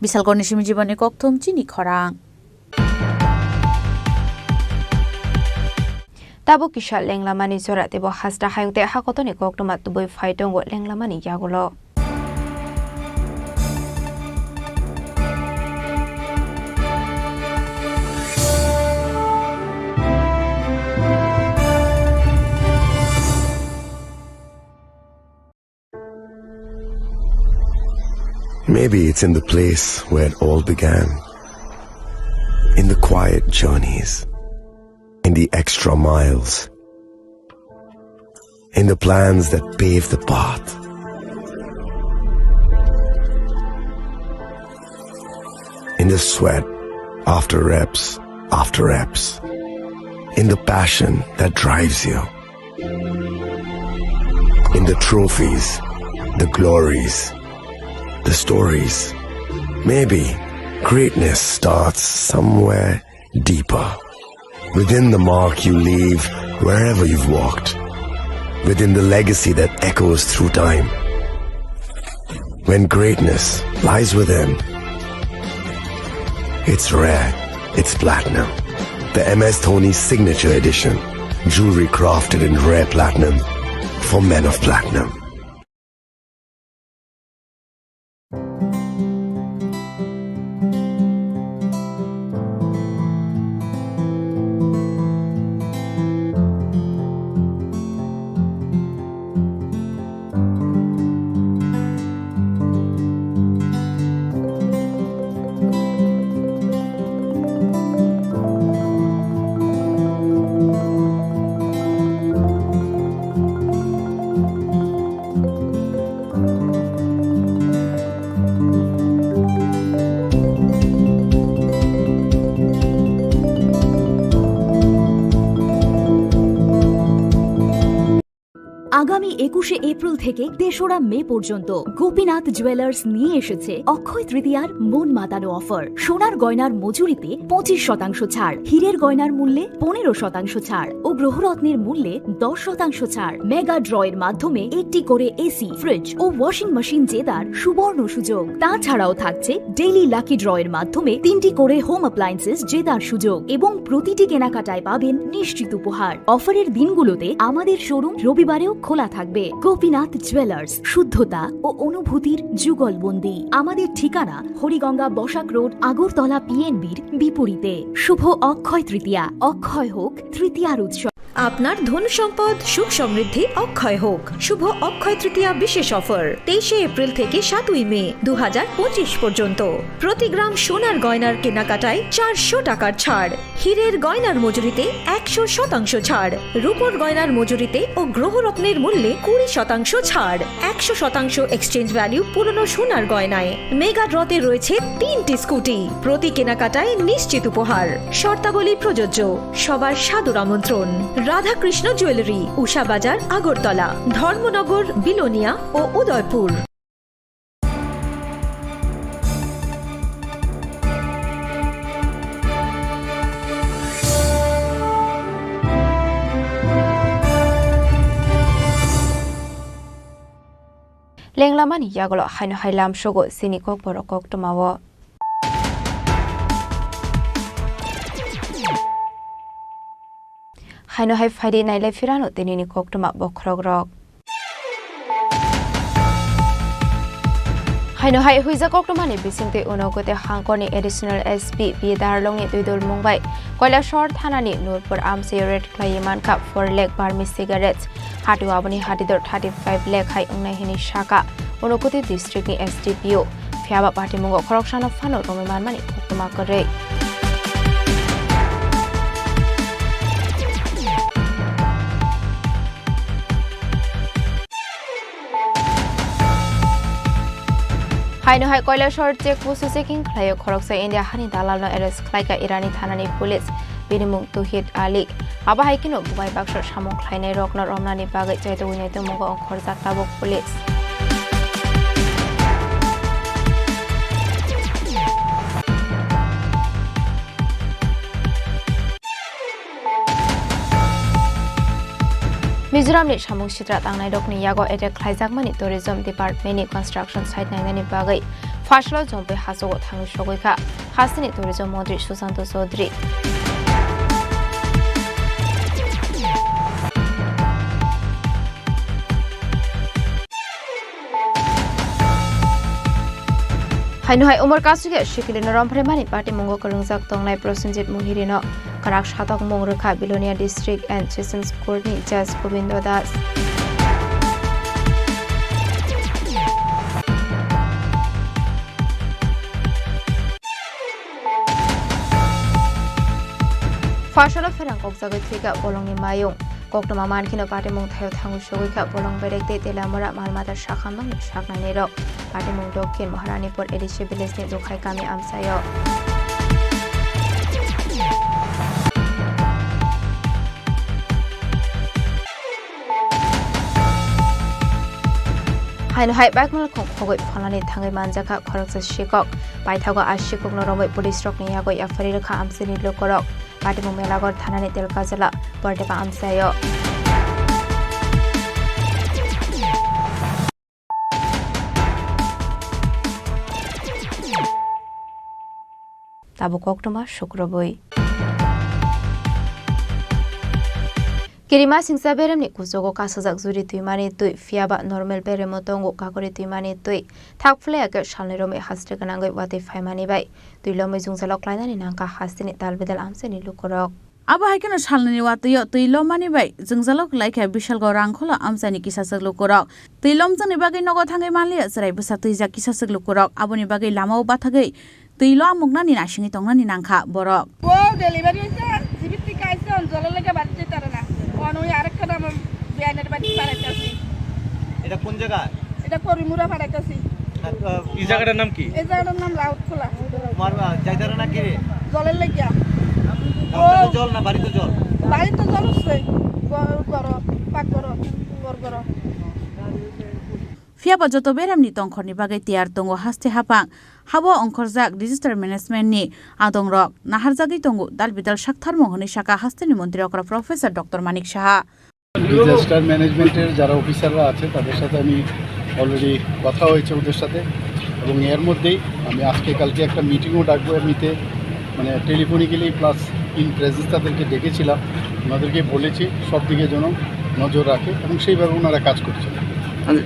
bisalgor nisimi jiboni kokthum chini khorang tabo kishal lenglamani zora tebo hasda hayungte hakotoni koktoma tuboi phaitongo lenglamani yagulo Maybe it's in the place where it all began, in the quiet journeys, in the extra miles, in the plans that pave the path. In the sweat after reps, in the passion that drives you, in the trophies, the glories, the stories. Maybe greatness starts somewhere deeper, within the mark you leave wherever you've walked, within the legacy that echoes through time. When greatness lies within, it's rare, it's platinum. The MS Dhoni Signature Edition, jewelry crafted in rare platinum for men of platinum. আগামী 21শে April থেকে 3রা মে পর্যন্ত Gopinath jewellers নিয়ে এসেছে অক্ষয় তৃতীয়ার মন মাতানো offer. সোনার গয়নার মজুরিতে 25% ছাড়, হীরের গয়নার মূল্যে 15% ছাড় ও গ্রহরত্নের মূল্যে 10% ছাড়। মেগা ড্রয়ের মাধ্যমে একটি করে এসি, ফ্রিজ ও ওয়াশিং মেশিন জেতার সুবর্ণ সুযোগ। তাছাড়াও থাকছে ডেইলি লাকি ড্রয়ের মাধ্যমে 3টি করে হোম অ্যাপ্লায়েন্সেস জেতার সুযোগ এবং প্রতিটি কেনাকাটায় পাবেন নিশ্চিত উপহার। অফারের দিনগুলোতে আমাদের শোরুম রবিবারেও খোলা থাকবে। গোপীনাথ জুয়েলার্স, শুদ্ধতা ও অনুভূতির যুগলবন্দি। আমাদের ঠিকানা হরিগঙ্গা বসাক রোড, আগরতলা PNBর বিপরীতে। শুভ অক্ষয় তৃতীয়া, অক্ষয় হোক তৃতীয়ার উৎসব। আপনার ধন সম্পদ সুখ সমৃদ্ধি অক্ষয় হোক। শুভ অক্ষয় তৃতীয়া বিশেষ অফার 23 এপ্রিল থেকে 7 মে 2025 পর্যন্ত। প্রতি গ্রাম সোনার গয়নার কেনাকাটায় 400 টাকার ছাড়, হীরের গয়নার মজুরিতে 100% ছাড়, রূপোর গয়নার মজুরিতে ও গ্রহরত্নের মূল্যে 20% ছাড়, 100% এক্সচেঞ্জ ভ্যালু পুরনো সোনার গয়নায়। মেগা ড্রতে রয়েছে 3টি স্কুটি, প্রতি কেনাকাটায় নিশ্চিত উপহার। শর্তাবলী প্রযোজ্য। সবার সাদর আমন্ত্রণ। রাধাকৃষ্ণ জুয়েলারি, উষা বাজার, আগরতলা, ধর্মনগর, বিলোনিয়া ও উদয়পুর। লেংলামানি ইয়াগলো হাইনো হাইলাম সগো চিনি kokborok koktomawo haino hai faidi nailai firano tenini koktoma bokrogrok haino hai huiza koktomani bisingte unogote hangkoni additional SP bidarlongi duidol mumbai koila shor thanani nurpur amse red klayiman ka 4 lakh barmi cigarettes hatiwabani hatidor 35 lakh hai ungnai hini shaka unogote district ni SDPO fiaba party mungo corruption of fano romiman mani koktoma kore haino hai koila short check post checking khlayo khoroksa India hani dalal no arrest khlaika Irani thanani police binimung tuhid ali aba hai kino bubai bakshor samong khlainai rokna romnani bagai chaito winai to mogo khorjak tabok police Mizoram ni samung sitra tangnai rokni yago attack khlaijak mani tourism department ni construction site nainani bagai fashlo jompe hasogo thangu sogoika hasini tourism mantri Susanto Chaudhary haino hai umar kasige shikili noram mani party mungo kalungjak tongnai Prosenjit Muhirino karak shatok mongrokha Bilonia district and sessions court ni judge Gobindo Das Fashalo ferang kokjagai thika bolongni mayung koktoma mankino party mung thayo thangu sogoika bolong berekte telamara malmata shakhamang shaknani rok party mung dokhin Maharanipur edishe village ni dokhai kami amsayo haino hai bakmal khogoi phalani thangai manjaka khoroksa shikok paithago ashikok noromoi police rok ni yago yafari rakha amsini lokorok party mung melagor thanani telkajala portepa amsayo tabo koktoma shukroboi Kirima singsa berem ni kujogo kasajak juri tuimani tui fiaba normal beremo tongo kakori tuimani tui thakfle ake shalneromi hastre kanangoi wate faimani bai tuilomoi jungsalok klainani nangka hastini dalbedal amseni lukorok aba haikeno shalnani watiyo tuilom mani bai jungjalok laikha bishal go rangkhola amsani kisasek lukorok tuilom jani bagai nogo thangai manli sarai busa tuija kisasek lukorok aboni bagai lamao bathagai tuilo amuknani nasingi tongnani nangkha borok o delivery sa jibiti kaisa onjolo lega batte tarana ono arekha nam bianer bati parakasi এটা কোন জায়গা এটা করিমুরা পারাকাছি এই জায়গাটার নাম কি এই জায়গাটার নাম লাউটখোলা তোমার জায়গাটার নাম কি রে জলের লাগিয়া জল না বাড়িতে জল হচ্ছে গরো পাক গরো গরগরো Fiaba joto beram ni tongkhorni bagai tiar tongo haste hapang habo ongkhorjak disaster management ni adong rok naharjagi tongo dalbidal shaktharmo honi shaka haste ni মন্ত্রী okra professor Dr. Manik Saha disaster ম্যানেজমেন্টের যারা অফিসাররা আছে তাদের সাথে আমি already কথা হয়েছে ওদের সাথে এবং এর মধ্যেই আমি আজকে কালকে একটা মিটিংও ডাকবো এমনিতে মানে টেলিফোনিক্যালি প্লাস ইন প্রেজেন্স তাদেরকে ডেকেছিলাম ওনাদেরকে বলেছি সব দিকে যেন নজর রাখে এবং সেইভাবে ওনারা কাজ করছেন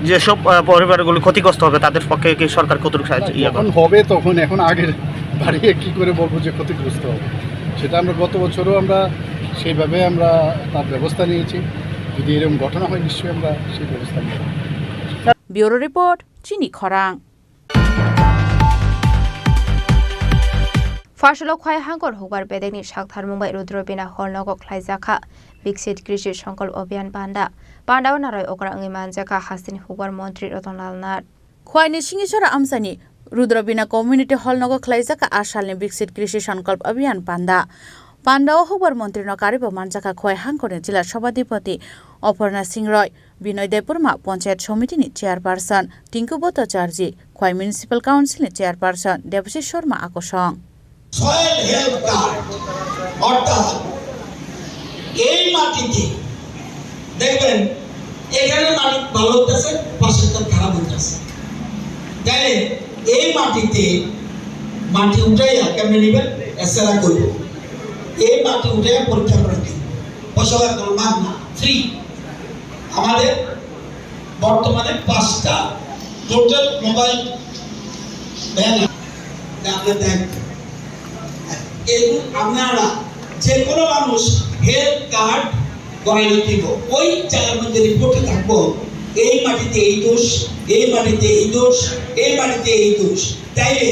যেসব পরিবারগুলো ক্ষতিগ্রস্ত হবে তাদের পক্ষে কি সরকার কতটুকু সাহায্য যখন হবে তখন এখন আগের বাড়িয়ে কী করে বলবো যে ক্ষতিগ্রস্ত হবে সেটা আমরা গত বছরও আমরা সেইভাবে আমরা তার ব্যবস্থা নিয়েছি। যদি এরকম ঘটনা হয় নিশ্চয়ই আমরা সেই ব্যবস্থা নেব। ব্যুরো রিপোর্ট, চিনি খরাং। ফার্সলো খয় হাঙ্গর হুবার বেদেগনি সাকথার মুম্বাই রুদ্রবিনা হলনগক খ্লাইজাখা বিকশিত কৃষি সংকল্প অভিযান পান্ডাও নারয় অকরাঙ্গি মানজাখা হাসিন হুবার মন্ত্রী রতনলাল নাথ খোয়াইনি সিংহেশ্বর আমসানি রুদ্রবিনা কমিউনিটি হল নগর খ্লাইজাকা আসালনি বিকশিত কৃষি সংকল্প অভিযান পান্ডাও হুবার মন্ত্রী নকারিব মানজাকা খোয়াই হাঙ্গরের জেলা সভাধিপতি অপর্ণা সিং রয় বিনয় দেববর্মা পঞ্চায়েত সমিতিনি চেয়ারপারসন টিঙ্কু ভট্টাচার্য খোয়াই মিউনিসিপাল কাউন্সিলনি চেয়ারপারসন দেবশিষ শর্মা আকর্ষণ সয়েল হেলথ কার্ড অর্থাৎ এই মাটিতে দেখবেন এখানে মাটি ভালো হতেছে পাশেরটা খারাপ হতেছে তাহলে এই মাটিতে মাটি উঠাইয়া কেমনে নেবেন এসরা করব এই মাটি উঠাইয়া পরীক্ষা করে দিই পয়সা লাগবে না ফ্রি আমাদের বর্তমানে 5টা টোটাল মোবাইল ভ্যান আপনার দেখবেন এগুলো আপনারা যে কোনো মানুষ হেলথ কার্ড করাই দিব ওই জায়গার মধ্যে রিপোর্টে থাকবো এই মাটিতে এই দোষ এই মাটিতে এই দোষ এই মাটিতে এই দোষ তাইলে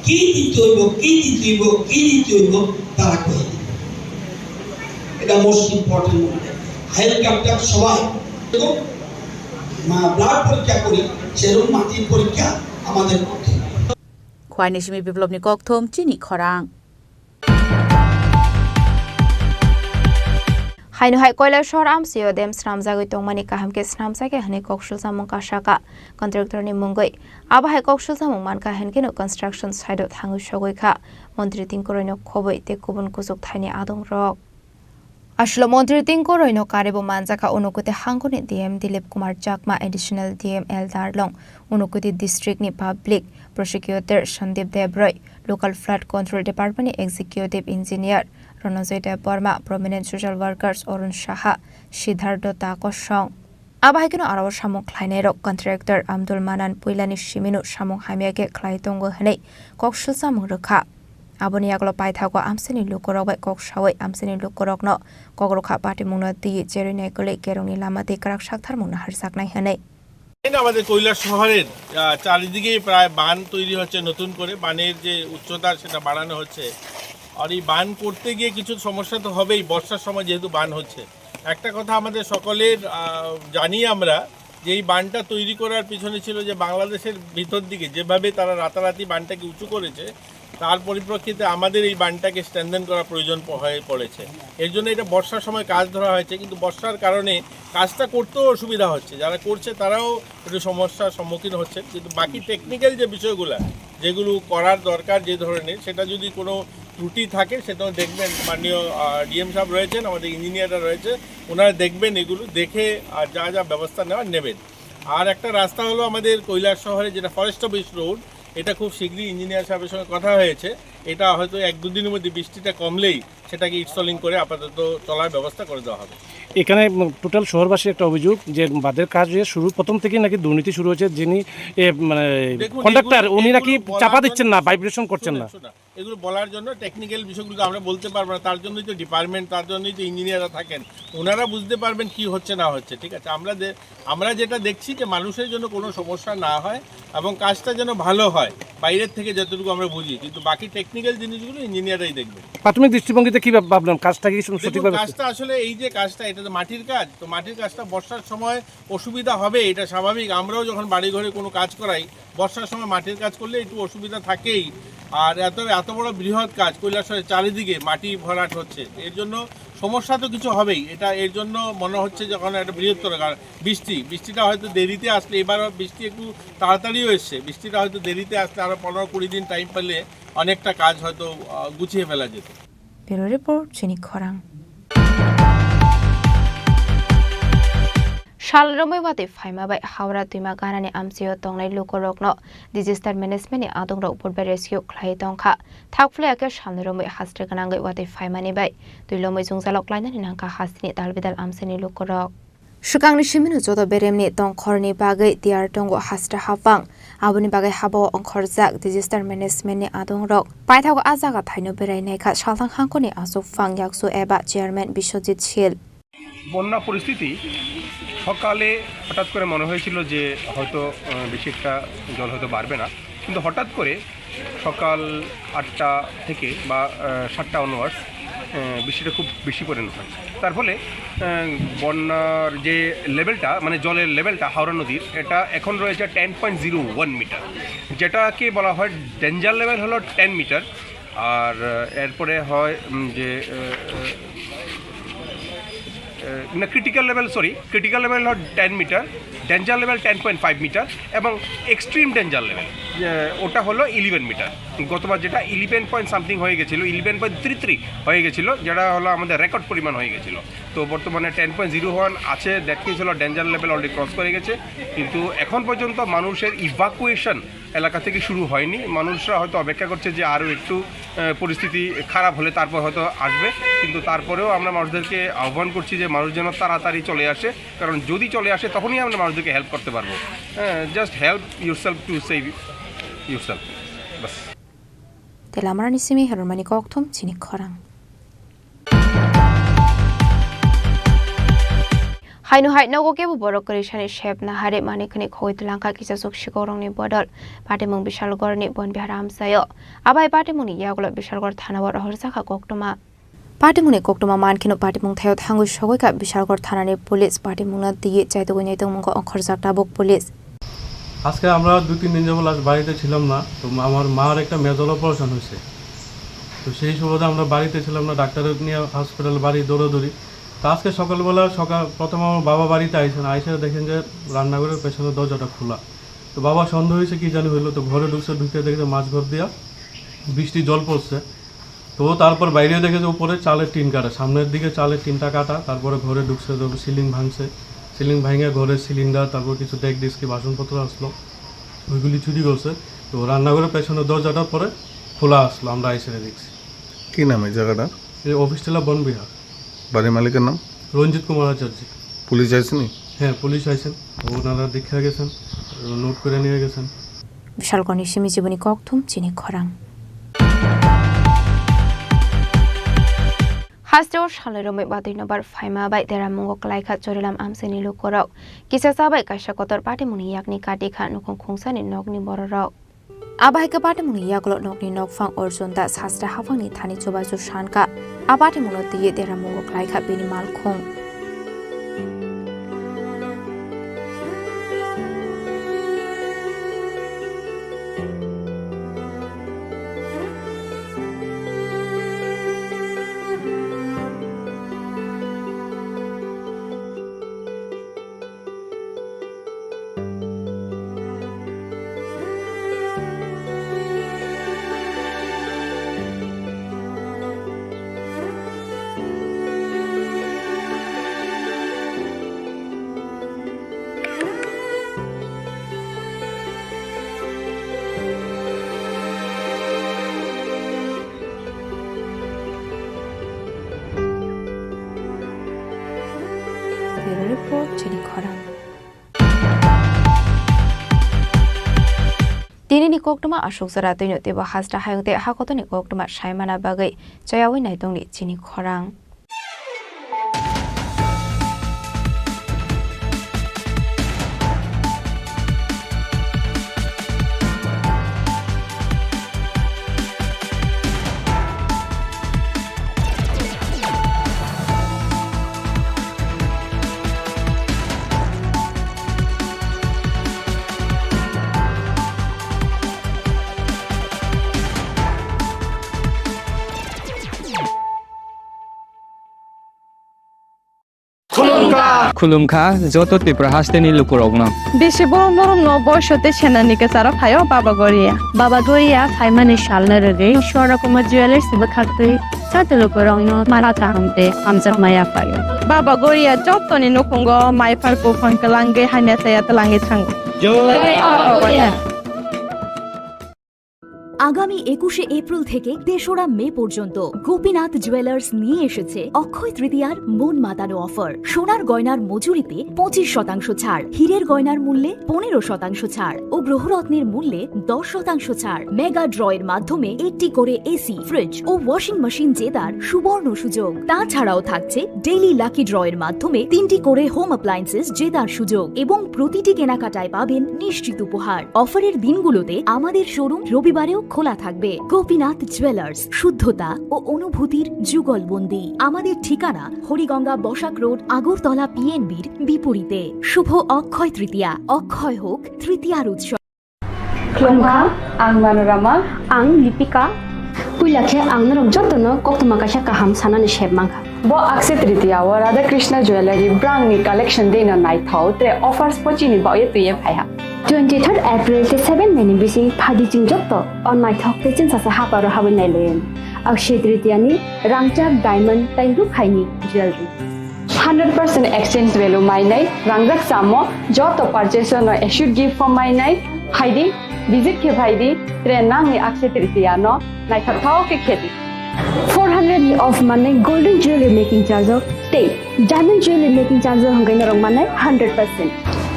কি দিতে হইব কি দিতে হইব কি দিতে হইব তারা কয়ে দিবে এটা মোস্ট ইম্পর্টেন্ট হেলথ কার্ডটা সবাই ব্লাড পরীক্ষা করি সেরকম মাটির পরীক্ষা আমাদের করতে খোয়াইনি সিমি বিপ্লবনি ককথম চিনি খরাং হাইনুহাই কৈলাসহর আমসিও দেম স্নামজাগৈ তংমানি কাহামকে স্নামজাগে হানি ককসুল সামং কাসাকা কন্ট্রাক্টরনি মুঙ্গৈ আবাহাই ককসুল সামং মানকা হেনকেনো কনস্ট্রাকশন সাইডত থাঙ্গু সগৈখা মন্ত্রী তিংকরৈনো খবৈ তে কুবুন কুজুক থাইনি আদং রক আসলে মন্ত্রী তিংকরৈনো কারেবো মানজাকা অনুকুতে হাঙ্গনি DM Dilip Kumar Chakma additional DM L Darlong অনুকুতি ডিস্ট্রিক্টনি public prosecutor Sandip Debroy local flood control ডিপার্টমেন্টনি executive engineer Ranjoy Deb Barma prominent social workers Arun Saha Siddhartha Taksang আবাহাইকেনো আরও সামং খ্লাইনাইরক কন্ট্রাক্টর আব্দুল মানান পুইলানি সিমিনু সামং হামিয়াকে খ্লাইতঙ্গ হनै ককসুল সামং রখা aboni aglo paithago amsini lukorok bai koksawi amsini lukorokno kokrokha party mungno di jerinai kole kerongni lamate karak sakthar mungna harsaknai hanai আমাদের কৈলাস শহরের চারিদিকে প্রায় বাঁধ তৈরি হচ্ছে নতুন করে বানের যে উচ্চতা সেটা বাড়ানো হচ্ছে আর এই বাঁধ করতে গিয়ে কিছু সমস্যা তো হবেই বর্ষার সময় যেহেতু বাঁধ হচ্ছে একটা কথা আমাদের সকলের জানি আমরা যে এই বাঁধটা তৈরি করার পিছনে ছিল যে বাংলাদেশের ভিতর দিকে যেভাবে তারা রাতারাতি বাঁধটাকে উঁচু করেছে তার পরিপ্রেক্ষিতে আমাদের এই বাঁধটাকে স্ট্রেনথেন করা প্রয়োজন হয়ে পড়েছে এর জন্য এটা বর্ষার সময় কাজ ধরা হয়েছে কিন্তু বর্ষার কারণে কাজটা করতেও অসুবিধা হচ্ছে যারা করছে তারাও একটু সমস্যার সম্মুখীন হচ্ছে কিন্তু বাকি টেকনিক্যাল যে বিষয়গুলো যেগুলো করার দরকার যে ধরনের সেটা যদি কোনো ত্রুটি থাকে সেটাও দেখবেন মাননীয় ডিএম সাহেব রয়েছেন আমাদের ইঞ্জিনিয়াররা রয়েছে ওনারা দেখবেন এগুলো দেখে আর যা যা ব্যবস্থা নেওয়ার নেবেন আর একটা রাস্তা হলো আমাদের কৈলাস শহরে যেটা ফরেস্ট অফিস রোড এটা খুব শীঘ্রই ইঞ্জিনিয়ার সাহেবের সঙ্গে কথা হয়েছে এটা হয়তো 1-2 দিনের মধ্যে বৃষ্টিটা কমলেই সেটাকে ইনস্টলিং করে আপাতত চলার ব্যবস্থা করে দেওয়া হবে এখানে টোটাল শহরবাসীর একটা অভিযোগ যে বাঁধের কাজ শুরু প্রথম থেকেই নাকি দুর্নীতি শুরু হয়েছে যিনি মানে কন্ডাক্টর উনি নাকি চাপা দিচ্ছেন না ভাইব্রেশন করছেন না এগুলো বলার জন্য টেকনিক্যাল বিষয়গুলো আমরা বলতে পারবো না তার জন্যই তো ডিপার্টমেন্ট তার জন্যই তো ইঞ্জিনিয়াররা থাকেন ওনারা বুঝতে পারবেন কি হচ্ছে না হচ্ছে ঠিক আছে আমরা যেটা দেখছি যে মানুষের জন্য কোনো সমস্যা না হয় এবং কাজটা যেন ভালো হয় বাইরের থেকে যতটুকু আমরা বুঝি কিন্তু বাকি টেকনিক্যাল জিনিসগুলো ইঞ্জিনিয়াররাই দেখবেন প্রাথমিক দৃষ্টিভঙ্গিতে কি ভাবলাম কাজটা কি সঠিকভাবে কাজটা আসলে এই যে কাজটা এটা তো মাটির কাজ তো মাটির কাজটা বর্ষার সময় অসুবিধা হবে এটা স্বাভাবিক আমরাও যখন বাড়ি ঘরে কোনো কাজ করাই বর্ষার সময় মাটির কাজ করলে একটু অসুবিধা থাকেই আর এত বড় বৃহৎ কাজ কৈলাসহরের চারিদিকে মাটি ভরাট হচ্ছে এর জন্য সমস্যা তো কিছু হবেই এটা এর জন্য মনে হচ্ছে যখন একটা বৃহত্তর বৃষ্টিটা হয়তো দেরিতে আসলে এবার বৃষ্টি একটু তাড়াতাড়িও এসছে বৃষ্টিটা হয়তো দেরিতে আসলে আরও 15-20 দিন টাইম পেলে অনেকটা কাজ হয়তো গুছিয়ে ফেলা যেত ব্যুরো রিপোর্ট চিনি খরাং শালরমৈ বাদে ফাইমাবাই হাওড়া দুইমা গানানি আমসিও তংনাই লোকরকনো ডিজাস্টার ম্যানেজমেন্টনি আদংরক উপরবে রেস্কিউ খ্লাই তংখা থাকফ্লায়াকে শালরমৈ হাস্টে গানাঙ্গৈ বাদে ফাইমানি by দুইলমৈ জুংজালক লাইনানি নাংকা হাস্তিনি দালবিদাল আমসিনি লোকরক Shukangni shiminu jodo beremni tongkhorni bagai tiar tongo hastra hapang aboni bagai habo ongkhorjak disaster management ni adongrok paithago ajaga thaino berai naikha salthang hangkoni asuk fang yaksu eba chairman Biswajit Shil বন্যা পরিস্থিতি সকালে হঠাৎ করে মনে হয়েছিল যে হয়তো বেশি একটা জল হয়তো বাড়বে না কিন্তু হঠাৎ করে সকাল 8টা থেকে বা 7টা অনওয়ার্ডস বৃষ্টিটা খুব বেশি পরিমাণে হয় তার ফলে বন্যার যে লেভেলটা মানে জলের লেভেলটা হাওড়া নদীর এটা এখন রয়েছে 10.01 মিটার যেটাকে বলা হয় ডেঞ্জার লেভেল হলো 10 মিটার আর এরপরে হয় যে না ক্রিটিক্যাল লেভেল হলো 10 মিটার ডেঞ্জার লেভেল 10.5 মিটার এবং এক্সট্রিম ডেঞ্জার লেভেল ওটা হলো 11 মিটার গতবার যেটা 11 পয়েন্ট সামথিং হয়ে গেছিলো 11.33 হয়ে গেছিলো যেটা হলো আমাদের রেকর্ড পরিমাণ হয়ে গেছিলো তো বর্তমানে 10.01 আছে দ্যাট মিনস হলো ডেঞ্জার লেভেল অলরেডি ক্রস করে গেছে কিন্তু এখন পর্যন্ত মানুষের ইভাকুয়েশন এলাকা থেকে শুরু হয়নি মানুষরা হয়তো অপেক্ষা করছে যে আরও একটু পরিস্থিতি খারাপ হলে তারপর হয়তো আসবে কিন্তু তারপরেও আমরা মানুষদেরকে আহ্বান করছি যে মানুষ যেন তাড়াতাড়ি চলে আসে কারণ যদি চলে আসে তখনই আমরা মানুষদেরকে হেল্প করতে পারবো just help yourself to save yourself বাস তেলামারানি সিমি হেরমানি kokthum Chini Khorang Hainu hai no ke bu borok krishani shep na hare mane khne khoit langka kisa suk shikorong ni bodol pate mung bishalgor ni bon biharam sayo abai pate mung ni yaglo bishalgor thana war horsa kha koktoma pate mung ni koktoma man khino pate mung thayo thangui sogoi ka bishalgor thana ni police pate mung na diye chaito goi nei tong mung ko khorjak tabok police আজকে আমরা 2-3 দিন যাবত বাড়িতে ছিলাম না তো আমার মার একটা মেজর অপারেশন হয়েছে তো সেই সুবাদে আমরা বাড়িতে ছিলাম না ডাক্তার নিয়ে হসপিটাল বাড়ি দৌড়াদৌড়ি তো আজকে সকালবেলা প্রথম আমার বাবা বাড়িতে আইসে দেখেন যে রান্নাঘরের পেছনে দরজাটা খোলা তো বাবা সন্দেহ হয়েছে কি জানি হইলো তো ঘরে ঢুকতে দেখে মাছ ঘর দিয়া বৃষ্টি জল পড়ছে তো তারপর বাইরে দেখেছে উপরে চালের টিন কাটা সামনের দিকে চালের টিনটা কাটা তারপরে ঘরে ঢুকছে সিলিং ভাঙছে সিলিং ভাঙে ঘরের সিলিন্ডার তারপর কিছু ডেক ডিস্কি বাসনপত্র আসলো ওইগুলি চুরি করছে তো রান্নাঘরের পেছনে দরজাটা পরে খোলা আসলো আমরা আইসে দেখছি কি নাম এই জায়গাটা এই অফিসটা বনবিহার বাড়ির মালিকের নাম রঞ্জিত কুমার আচার্য পুলিশ আইসেনি হ্যাঁ পুলিশ আইসেন ওনারা দেখে গেছেন নোট করে নিয়ে গেছেন বিশালগড়নি সিমি জীবনী kokthum Chini Khorang Hastor Shalorome Badinobar Faima by Deramungo Laika Chorilam Amseni Lukorok Kisa Sabai Kasha Kotor Patimuni Yakni Katika Nukon Kungsan in Nogni Bororok Abaika Patimuni Yaklo Nogni Nok Fang Orson that's Hasta Havani Tani Chobasu Shanka Abatimuno the Deramungo Laika Binimal Kong report Chini Khorang Dini ni koktuma ashok sara toino teba hasra hayongte hakotoni koktuma shaimana bagai chayawi naitongni Chini Khorang Khulumkha joto Tripura hasteni lukurogna Beshi borom borom no boyshote shenanike sara phayo Baba Goria phaimani shalna rege shora kuma jewelers bakhatri chate lukurogno marata hamte amjar maya phayo Baba Goria jottoni nukungo mai farko fankalange haneta yatlange thang আগামী 21শে April থেকে 3রা মে পর্যন্ত Gopinath jewellers নিয়ে এসেছে অক্ষয় তৃতীয়ার মন মাতানো offer. সোনার গয়নার মজুরিতে 25% ছাড়, হীরের গয়নার মূল্যে 15% ছাড় ও গ্রহরত্নের মূল্যে 10% ছাড়। মেগা ড্রয়ের মাধ্যমে একটি করে এসি, ফ্রিজ ও ওয়াশিং মেশিন জেতার সুবর্ণ সুযোগ। তাছাড়াও থাকছে ডেইলি লাকি ড্রয়ের মাধ্যমে 3টি করে হোম অ্যাপ্লায়েন্সেস জেতার সুযোগ এবং প্রতিটি কেনাকাটায় পাবেন নিশ্চিত উপহার। অফারের দিনগুলোতে আমাদের শোরুম রবিবারেও খোলা থাকবে। গোপীনাথ জুয়েলার্স, শুদ্ধতা ও অনুভূতির যুগলবন্দি। আমাদের ঠিকানা হরিগঙ্গা বসাক রোড, আগরতলা পিএনবির বিপরীতে। শুভ অক্ষয় তৃতীয়া, অক্ষয় হোক তৃতীয়ার উৎসব। Klongka, ang Manorama, ang Lipika, Pulakhe ang narong jotono koktuma kasha kaham sanani shebmangha. Bo Akshay Tritiya wa Radha Krishna Jewelry brand ni collection de na nai thau tre offers pochi ni ba ye tuye phaiha. 23rd April te 7 meni bisi phadi jing jotto on nai thok te chin sa ha paro habin nai len. Akshay Tritiya ni rangchak diamond tai ru khaini jewelry. 100% exchange value mai nai rangjak samo joto purchase no should give for mai nai haidi visit ke bhaidi tre nang ni Akshay Tritiya no nai thau ke kheti. 400 of money golden jewelry making charge of stay. Diamond jewelry making charge of hangai narong manai 100%.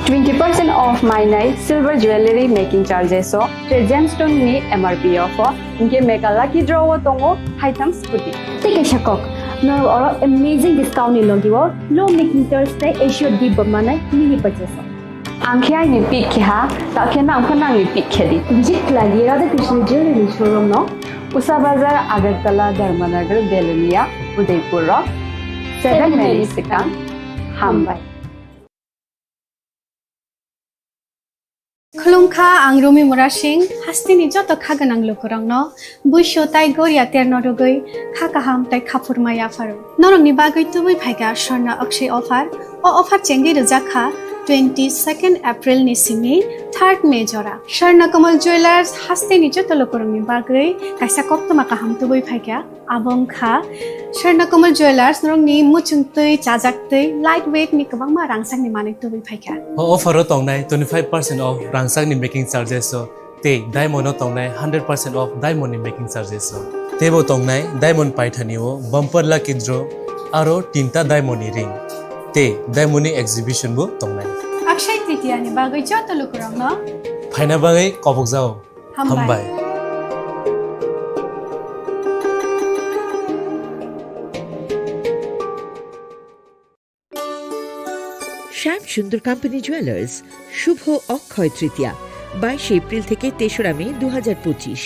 20% off my night silver jewelry making charges so tre gemstone ni MRP offer inke mega lucky draw tongo item scooty. Take a shakok. No or amazing discount ni logiwo low making charge stay assured give manai mini purchase. Angkhya ni pick kha ta khena phana ni pick khedi. Visit lagi Radha Krishna jewelry showroom no Usa Bazar Agartala Dharmanagar Belunia Udaipur Rock 7 Melisicang Hambai. Klongka ang Rumi Murashing hastini joto khaganang lukurang no buisho tai goria terno rogoi khakaham tai khapurmaya faru norong ni bagoi tubui phaiga Sharna Akshay offer o offer chengi rujakha 22nd April ni simi 3rd May jora Sharna Kamal Jewelers hastini joto lukurang ni bagoi kaisa koptoma kaham tubui phaiga abong kha Sharna Kamal Jewelers norong ni muchungtui chajaktui lightweight ni kabangma rangsang ni manik tubui phaiga offer tongnai 25% off rangsang ni making charges so te diamond tongnai 100% off diamond ni making charges so tebo tongnai diamond paithani o bumper lucky draw aro tinta diamond ni ring te diamond ni exhibition bo tongnai Akshay Tritiya ni bagoi joto lukurang no phaina bagai kobok jao hambai Shyam Sundar company jewellers Shubho Akshaya Tritiya 22 April থেকে 3রা মে 2025।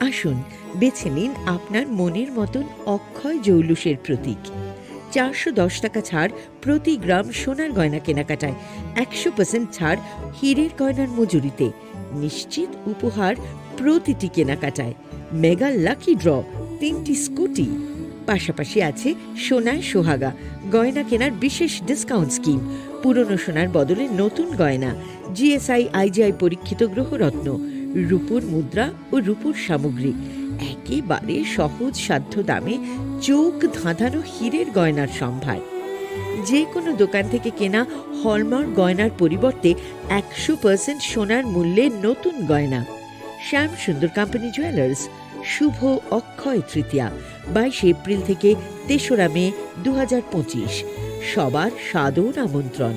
আসুন বেছে নিন আপনার মনের মতন অক্ষয় জৌলুসের প্রতীক। 410 টাকা ছাড় প্রতি গ্রাম সোনার গয়না কেনাকাটায়, 100% ছাড় হীরের গয়নার মজুরিতে, নিশ্চিত উপহার প্রতিটি কেনাকাটায়, মেগা লাকি ড্র 3টি স্কুটি। পাশাপাশি আছে সোনায় সোহাগা গয়না কেনার বিশেষ ডিসকাউন্ট স্কিম, পুরনো সোনার বদলে নতুন গয়না, জিএসআই আইজিআই পরীক্ষিত গ্রহরত্ন, রূপোর মুদ্রা ও রূপোর সামগ্রী, একেবারে সহজ সাধ্য দামে চোখ ধাঁধানো হীরের গয়নার সম্ভার। যে কোনো দোকান থেকে কেনা হলমার্ক গয়নার পরিবর্তে 100% সোনার মূল্যে নতুন গয়না। শ্যাম সুন্দর কোম্পানি জুয়েলার্স শুভ অক্ষয় তৃতীয়া 22 এপ্রিল থেকে 3রা মে 2025। সবার সাদর আমন্ত্রণ।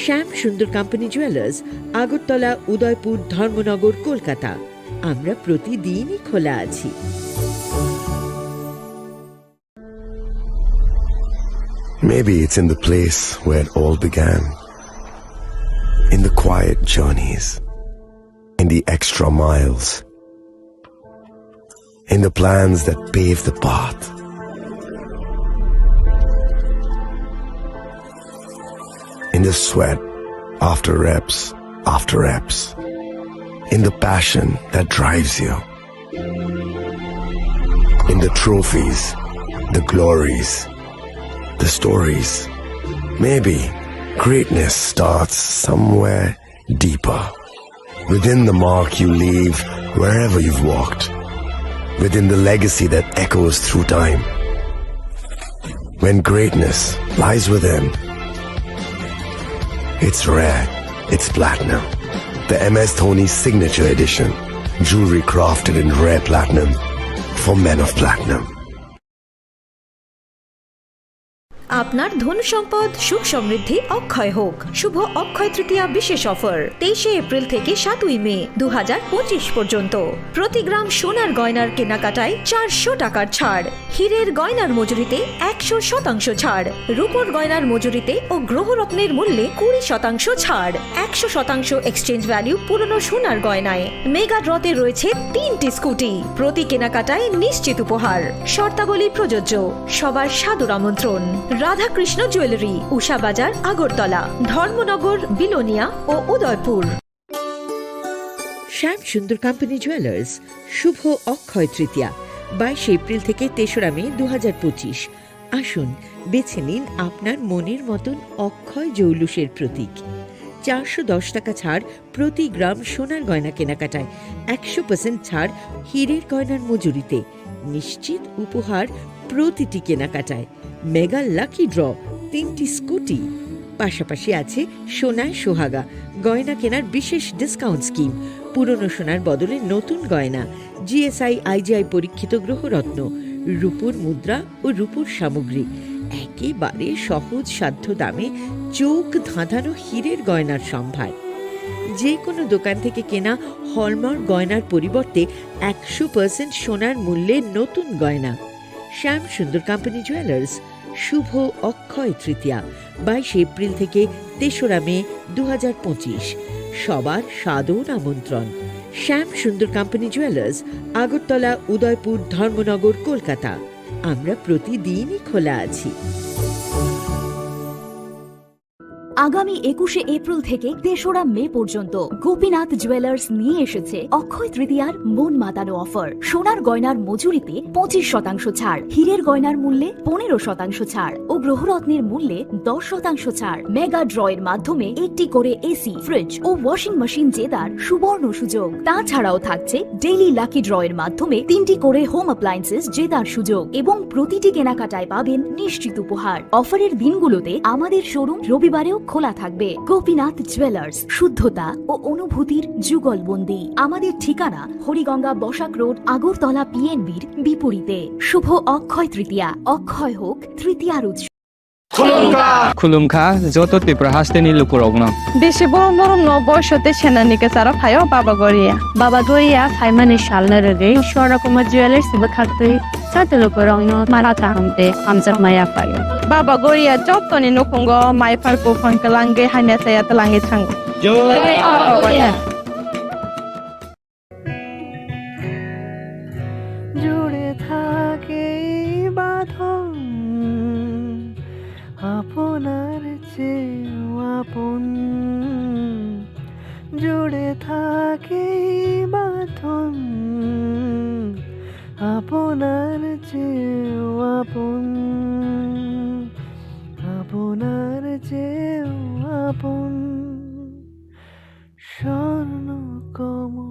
শ্যাম সুন্দর কোম্পানি জুয়েলার্স, আগরতলা, উদয়পুর, ধর্মনগর, কলকাতা। আমরা প্রতিদিনই খোলা আছি। Maybe it's in the place where it all began. In the quiet journeys. In the extra miles. In the plans that pave the path. In the sweat after reps, in the passion that drives you, in the trophies, the glories, the stories. Maybe greatness starts somewhere deeper, within the mark you leave wherever you've walked, within the legacy that echoes through time. When greatness lies within, it's rare, it's platinum. The MS Dhoni Signature Edition, Jewelry crafted in rare platinum for men of platinum. আপনার ধন সম্পদ সুখ সমৃদ্ধি অক্ষয় হোক। শুভ অক্ষয় তৃতীয়া বিশেষ offer 23 April থেকে 7 মে 2025 পর্যন্ত। প্রতি গ্রাম সোনার গয়নার কেনাকাটায় 400 টাকার ছাড়, হীরের গয়নার মজুরিতে 100% ছাড়, রূপোর গয়নার মজুরিতে ও গ্রহরত্নের মূল্যে 20% ছাড়, 100% এক্সচেঞ্জ ভ্যালু পুরনো সোনার গয়নায়। মেগা ড্রতে রয়েছে 3টি স্কুটি, প্রতি কেনাকাটায় নিশ্চিত উপহার। শর্তাবলী প্রযোজ্য। সবার সাদর আমন্ত্রণ। রাধাকৃষ্ণ জুয়েলারি, উষা বাজার, আগরতলা, ধর্মনগর, বিলোনিয়া ও উদয়পুর। শ্যাম সুন্দর কোম্পানি জুয়েলার্স শুভ অক্ষয় তৃতীয়া 22 এপ্রিল থেকে 3রা মে 2025। আসুন বেছে নিন আপনার মনের মতন অক্ষয় জৌলুসের প্রতীক। 410 টাকা ছাড় প্রতি গ্রাম সোনার গয়না কেনাকাটায়, 100% ছাড় হীরের গয়নার মজুরিতে, নিশ্চিত উপহার প্রতিটি কেনাকাটায়। মেগা লাকি ড্র 3টি স্কুটি, পাশাপাশি আছে সোনায় সোহাগা গয়না কেনার বিশেষ ডিসকাউন্ট স্কিম, পুরনো সোনার বদলে নতুন গয়না, জিএসআই আইজিআই পরীক্ষিত গ্রহরত্ন, রূপোর মুদ্রা ও রূপোর সামগ্রী, একেবারে সহজ সাধ্য দামে চোখ ধাঁধানো হীরের গয়নার সম্ভার। যে কোনো দোকান থেকে কেনা হলমার্ক গয়নার পরিবর্তে 100% সোনার মূল্যে নতুন গয়না। শ্যাম সুন্দর কোম্পানি জুয়েলার্স শুভ অক্ষয় তৃতীয়া 22 এপ্রিল থেকে 3রা মে 2025। সবার সাদর আমন্ত্রণ। শ্যাম সুন্দর কোম্পানি জুয়েলার্স, আগরতলা, উদয়পুর, ধর্মনগর, কলকাতা। আমরা প্রতিদিনই খোলা আছি। আগামী 21 এপ্রিল থেকে 3রা মে পর্যন্ত গোপীনাথ জুয়েলার্স নিয়ে এসেছে অক্ষয় তৃতীয়ার মন মাতানো অফার। সোনার গয়নার মজুরিতে 25% ছাড়, হীরের গয়নার মূল্যে 15% ছাড় ও গ্রহরত্নের মূল্যে 10% ছাড়। মেগা ড্রয়ের মাধ্যমে একটি করে এসি, ফ্রিজ ও ওয়াশিং মেশিন জেতার সুবর্ণ সুযোগ। তাছাড়াও থাকছে ডেইলি লাকি ড্রয়ের মাধ্যমে 3টি করে হোম অ্যাপ্লায়েন্সেস জেতার সুযোগ এবং প্রতিটি কেনাকাটায় পাবেন নিশ্চিত উপহার। অফারের দিনগুলোতে আমাদের শোরুম রবিবারেও খোলা থাকবে। গোপীনাথ জুয়েলার্স, শুদ্ধতা ও অনুভূতির যুগলবন্দি। আমাদের ঠিকানা হরিগঙ্গা বসাক রোড, আগরতলা পিএনবির বিপরীতে। শুভ অক্ষয় তৃতীয়া, অক্ষয় হোক তৃতীয়ার উৎসব। খুলুমখা যত ত্রিপুরা হাসতে নিলুকুরগ্ন বেশি বড় বড় নবর্ষতে সেনানিকে সারা ফাইও বাবা গরিয়া সাইমানি শালনারে সরকম জুয়েলার্স বখাতে সাতে লোকরগ্ন মারা চাহমতে আমজা মায়া ফাইও বাবা গরিয়া যতনি নকুঙ্গ মাইফার কো ফনকলাঙ্গে হাইনা সায়াত লাঙ্গে থাঙ্গ জুড়ে থাকে বাঁধন আপনার চেয়েও আপন, জুড়ে থাকে বাঁধন আপনার চেয়েও আপন, আপনার চেয়েও আপন স্বর্ণ কমল।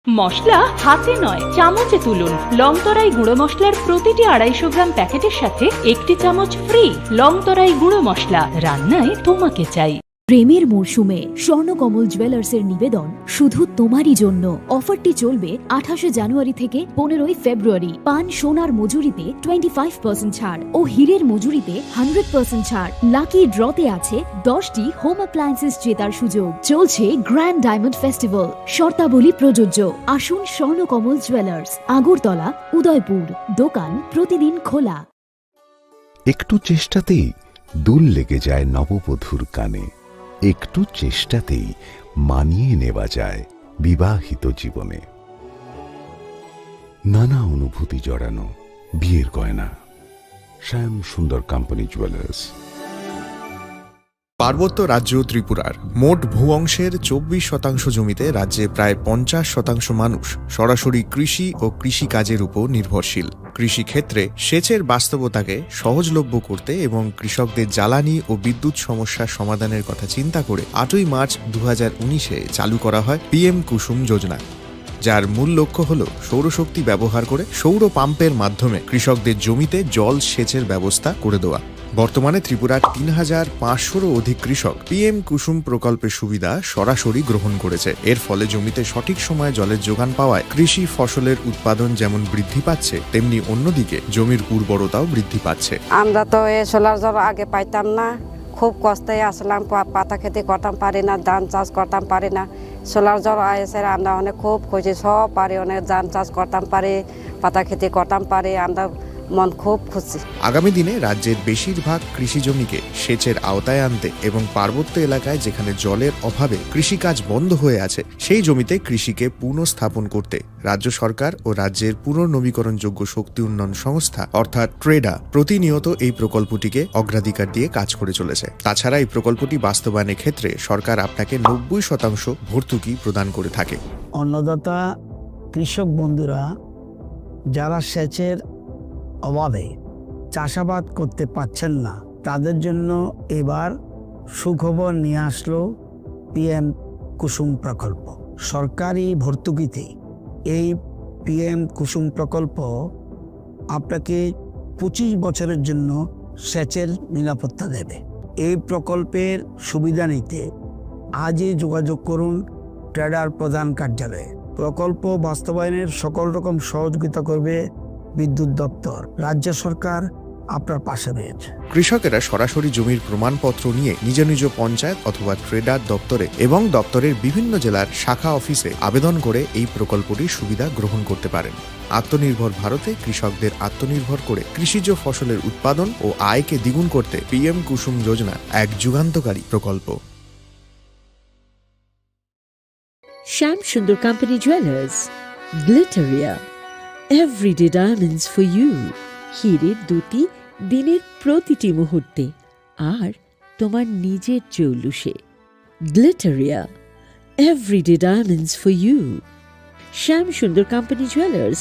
মশলা হাতে নয় চামচে তুলুন। লংতরাই গুঁড়ো মশলার প্রতিটি 250 গ্রাম প্যাকেটের সাথে 1টি চামচ ফ্রি। লংতরাই গুঁড়ো মশলা, রান্নায় তোমাকে চাই। প্রেমের মরশুমে স্বর্ণকমল জুয়েলার্সের নিবেদন শুধু তোমারই জন্য। অফারটি চলবে 28 জানুয়ারি থেকে 15 ফেব্রুয়ারি। পান সোনার মজুরিতে 25% ছাড় ও হীরের মজুরিতে 100% ছাড়। লাকি ড্রতে আছে 10টি হোম অ্যাপ্লায়েন্সেস জেতার সুযোগ। চলছে গ্র্যান্ড ডায়মন্ড ফেস্টিভ্যাল। শর্তাবলী প্রযোজ্য। আসুন স্বর্ণকমল জুয়েলার্স, আগরতলা, উদয়পুর। দোকান প্রতিদিন খোলা। একটু চেষ্টাতেই দুল লেগে যায় নববধূর কানে, একটু চেষ্টাতেই মানিয়ে নেওয়া যায় বিবাহিত জীবনে। নানা অনুভূতি জড়ানো বিয়ের গয়না। শ্যাম সুন্দর কোম্পানি জুয়েলার্স। পার্বত্য রাজ্য ত্রিপুরার মোট ভূ অংশের 24% জমিতে রাজ্যে প্রায় 50% মানুষ সরাসরি কৃষি ও কৃষিকাজের উপর নির্ভরশীল। কৃষিক্ষেত্রে সেচের বাস্তবতাকে সহজলভ্য করতে এবং কৃষকদের জ্বালানি ও বিদ্যুৎ সমস্যার সমাধানের কথা চিন্তা করে 8ই মার্চ 2019-এ চালু করা হয় PM কুসুম যোজনা, যার মূল লক্ষ্য হল সৌরশক্তি ব্যবহার করে সৌর পাম্পের মাধ্যমে কৃষকদের জমিতে জল সেচের ব্যবস্থা করে দেওয়া। বর্তমানে ত্রিপুরার 3500-রও অধিক কৃষক PM কুসুম প্রকল্পের সুবিধা সরাসরি গ্রহণ করেছে। এর ফলে জমিতে সঠিক সময়ে জলের যোগান পাওয়ায় কৃষি ফসলের উৎপাদন যেমন বৃদ্ধি পাচ্ছে, তেমনি অন্যদিকে জমির উর্বরতাও বৃদ্ধি পাচ্ছে। আমরা তো এই সোলার জল আগে পাইতাম না, খুব কষ্টে আসলাম, পাতা খেতে করতাম পারি না, ধান চাষ করতাম পারি না। সোলার জল এসে আমরা অনেক খুব খুশি, সব পারি, অনেক ধান চাষ করতাম পারি, পাতা খেতে করতাম পারি, আমরা মন খুব খুশি। আগামী দিনে রাজ্যের বেশিরভাগ কৃষি জমিকে সেচের আওতায় আনতে এবং পার্বত্য এলাকায় যেখানে জলের অভাবে কৃষিকাজ বন্ধ হয়ে আছে, সেই জমিতে কৃষিকে পুনঃস্থাপন করতে রাজ্য সরকার ও রাজ্যের পুনর্নবীকরণযোগ্য শক্তি উন্নয়ন সংস্থা অর্থাৎ ট্রেডা প্রতিনিয়ত এই প্রকল্পটিকে অগ্রাধিকার দিয়ে কাজ করে চলেছে। তাছাড়া এই প্রকল্পটি বাস্তবায়নের ক্ষেত্রে সরকার আপনাকে 90% ভর্তুকি প্রদান করে থাকে। অন্নদাতা কৃষক বন্ধুরা যারা সেচের অভাবে চাষাবাদ করতে পারছেন না, তাদের জন্য এবার সুখবর নিয়ে আসলো PM কুসুম প্রকল্প। সরকারি ভর্তুকিতে এই PM কুসুম প্রকল্প আপনাকে 25 বছরের জন্য সেচের নিরাপত্তা দেবে। এই প্রকল্পের সুবিধা নিতে আজই যোগাযোগ করুন ট্রেডার প্রধান কার্যালয়ে। প্রকল্প বাস্তবায়নের সকল রকম সহযোগিতা করবে বিদ্যুৎ দপ্তর। রাজ্য সরকার আপনার পাশে রয়েছে। কৃষকেরা সরাসরি জমির প্রমাণপত্র নিয়ে নিজ নিজ পঞ্চায়েত অথবা ট্রেডার দপ্তরে এবং দপ্তরের বিভিন্ন জেলার শাখা অফিসে আবেদন করে এই প্রকল্পটির সুবিধা গ্রহণ করতে পারেন। আত্মনির্ভর ভারতে কৃষকদের আত্মনির্ভর করে কৃষিজ ফসলের উৎপাদন ও আয়কে দ্বিগুণ করতে PM কুসুম যোজনা এক যুগান্তকারী প্রকল্প। Shyam Sundar company jewellers, Glitteria, everyday diamonds for you. হীরের দুটি দিনের প্রতিটি মুহূর্তে আর তোমার নিজের জৌলুসে। Glitteria, everyday diamonds for you. Shyam Sundar company jewellers.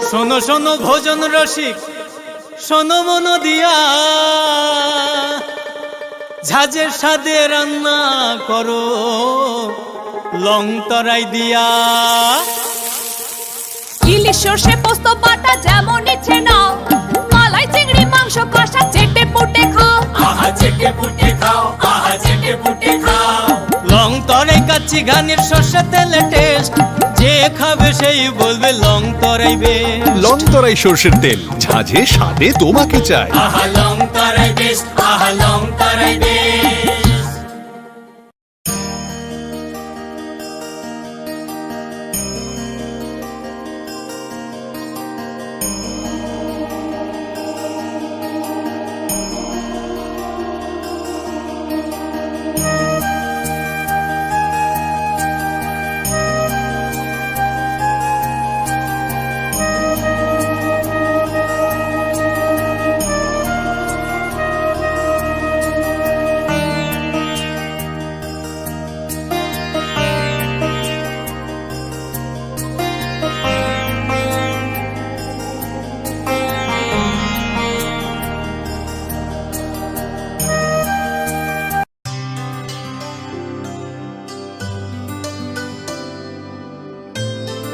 শোনো শোনো ভোজন রসিক, শোনো মন দিয়া, ঝাঁঝের স্বাদে রান্না করো লং তরাই দিয়া। ইলিশ সর্ষে পোস্ত বাটা যেমন ইচ্ছে নাও, মালাই চিংড়ি মাংস কষা চেটে পুটে খাও, আহা চেটে পুটে খাও, আহা চেটে পুটে খাও। লং তরাই কাচ্চি ঘানির সর্ষে তেলে টেস্ট, যে খাবে সেই বলবে লং তরাই বেশ। লং তরাই সর্ষের তেল, ঝাঁঝে স্বাদে তোমাকে চাই। আহা লং তরাই বেশ, আহা লং তরাই বেশ।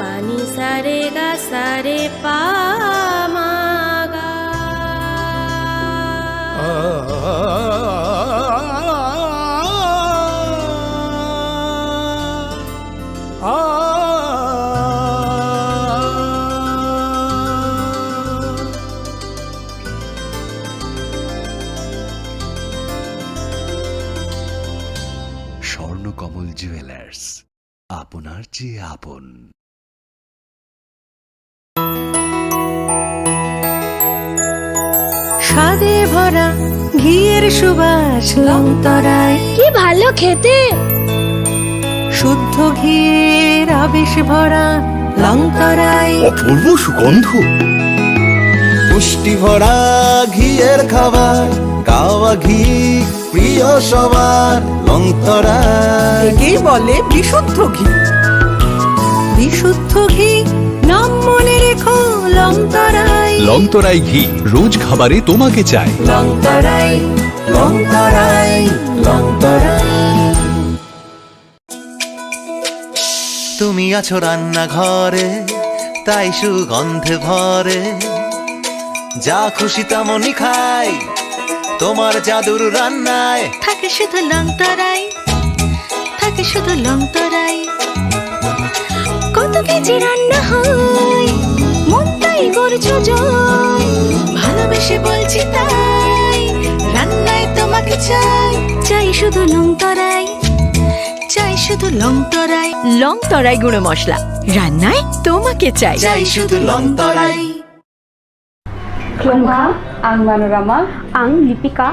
पानी सारे गा सारे पा मा गा। স্বর্ণকমল জুয়েলার্স, আপনার চেয়ে আপন। স্বাদে ভরা ঘিয়ের সুবাস লং তরাই, কি ভালো খেতে। শুদ্ধ ঘির আবেশ ভরা লংতরাই অপূর্ব সুগন্ধ, পুষ্টি ভরা ঘিয়ের খাবার, গাওয়া ঘি প্রিয় সবার, লংতরাই একেই বলে বিশুদ্ধ ঘি। বিশুদ্ধ ঘি নাম মনে রেখো লংতরাই। লংতরাই ঘি রোজ খাবারে তোমাকে চাই। লংতরাই লংতরাই লংতরাই। তুমি আছো রান্নাঘরে, তাই সুগন্ধে ভরে, যা খুশি তেমনই খাই তোমার জাদুর রান্নায়। থাকে শুধু লংতরাই, থাকে শুধু লংতরাই। কত কেজি রান্না হয়, মন তাই করছো জয়। ভালোবেসে বলছি তাই, রান্নায় তোমাকে চাই। চাই শুধু লংতরাই, চাই শুধু লংতরাই। লংতরাই গুঁড়ো মশলা, রান্নায় তোমাকে চাই। চাই শুধু লংতরাই। Klongkha, ang Manorama, ang Lipika,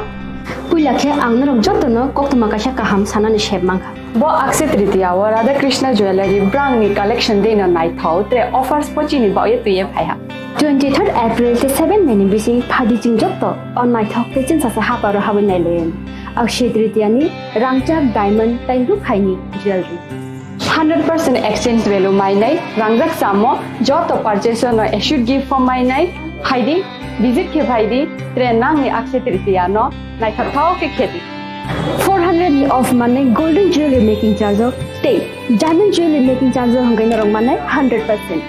Pulakhe ang narok jotono koktuma kasha kaham sanani shebmangkha. Bo Akshaya Tritiya wa Radha Krishna Jewelry brand ni collection dena nai thau te offers pochini ba ye tuye phaiha. 23rd April te 7 May bisi phadi jingjok to on nai thau te chin sa ha paro habin nai len. Akshaya Tritiya ni rangchak diamond tai ru khaini jewelry. 100% exchange value mai nai rangjak samo joto purchase no should give for mai nai haidi visit ke bhaidi trenang ni Akshaya Tritiya no nai thau ke kheti 400 of mane golden jewelry making charge of stay diamond jewelry making charge of hangai narong mane 100%.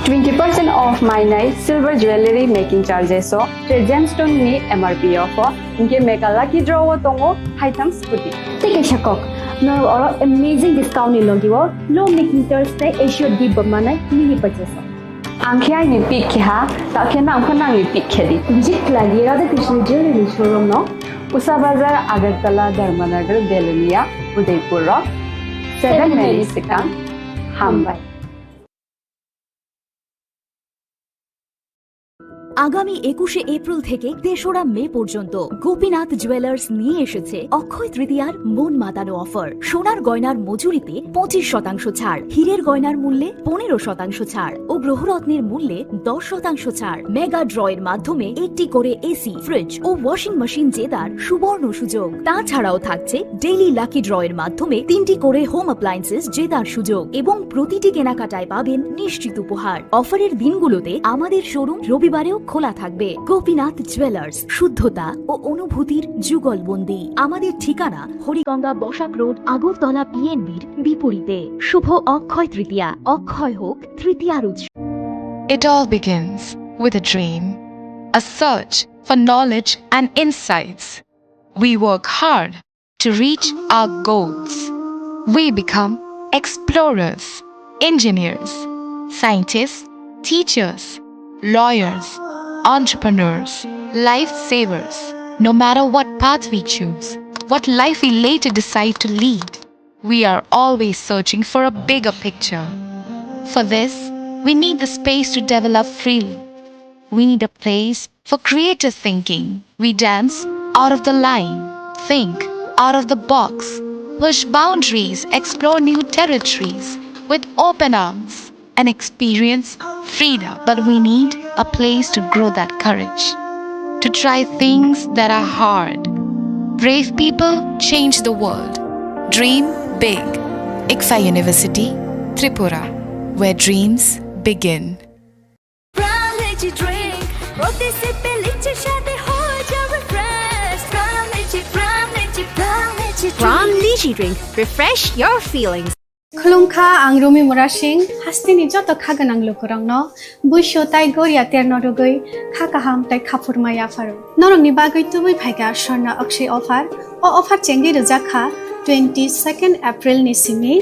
20% off my night silver jewelry making charges so gemstone ni MRP of inke mega lucky draw tongo item scooty take a shakok no or amazing discount ni logiwo low making charge te issue di bamane mini purchase angkhya ni pick kha ta khena angkhana ni pick khedi visit lagi Radha Krishna jewelry showroom no Usa Bazar Agartala Dharmanagar Belunia Udaipur Rock 7 May Sikang Hambai। আগামী 21শে April থেকে ৩রা মে পর্যন্ত Gopinath jewellers নিয়ে এসেছে অক্ষয় তৃতীয়ার মন মাতানো offer. সোনার গয়নার মজুরিতে 25% ছাড়, হীরের গয়নার মূল্যে 15% ছাড় ও গ্রহরত্নের মূল্যে 10% ছাড়। মেগা ড্রয়ের মাধ্যমে একটি করে এসি, ফ্রিজ ও ওয়াশিং মেশিন জেতার সুবর্ণ সুযোগ। তাছাড়াও থাকছে ডেইলি লাকি ড্রয়ের মাধ্যমে 3টি করে হোম অ্যাপ্লায়েন্সেস জেতার সুযোগ এবং প্রতিটি কেনাকাটায় পাবেন নিশ্চিত উপহার। অফারের দিনগুলোতে আমাদের শোরুম রবিবারেও খোলা থাকবে। গোপীনাথ জুয়েলার্স, শুদ্ধতা ও অনুভূতির যুগলবন্দি। আমাদের ঠিকানা হরিগঙ্গা বসাক রোড, আগরতলা পিএনবির বিপরীতে। শুভ অক্ষয় তৃতীয়া, অক্ষয় হোক তৃতীয়ার উৎসব। It all begins with a dream, a search for knowledge and insights. We work hard to reach our goals. We become explorers, engineers, scientists, teachers, lawyers, entrepreneurs, lifesavers. No matter what path we choose, what life we later decide to lead, we are always searching for a bigger picture. For this, we need the space to develop freely. We need a place for creative thinking. We dance out of the line, think out of the box, push boundaries, explore new territories with open arms, and experience freedom. But we need a place to grow that courage, to try things that are hard. Brave people change the world. Dream big. ICFAI University, Tripura, where dreams begin. Pram Lychee Drink. Refresh your feelings. Khulungkha ang Rumi Murashing hastini joto khaganang lokorangno buisho tai goria terno rogoi khakaham tai khapurmaya faro norong ni bagoi tubui phaiga Swarna Akshay offer o offer chengi rojak kha 22nd April ni simi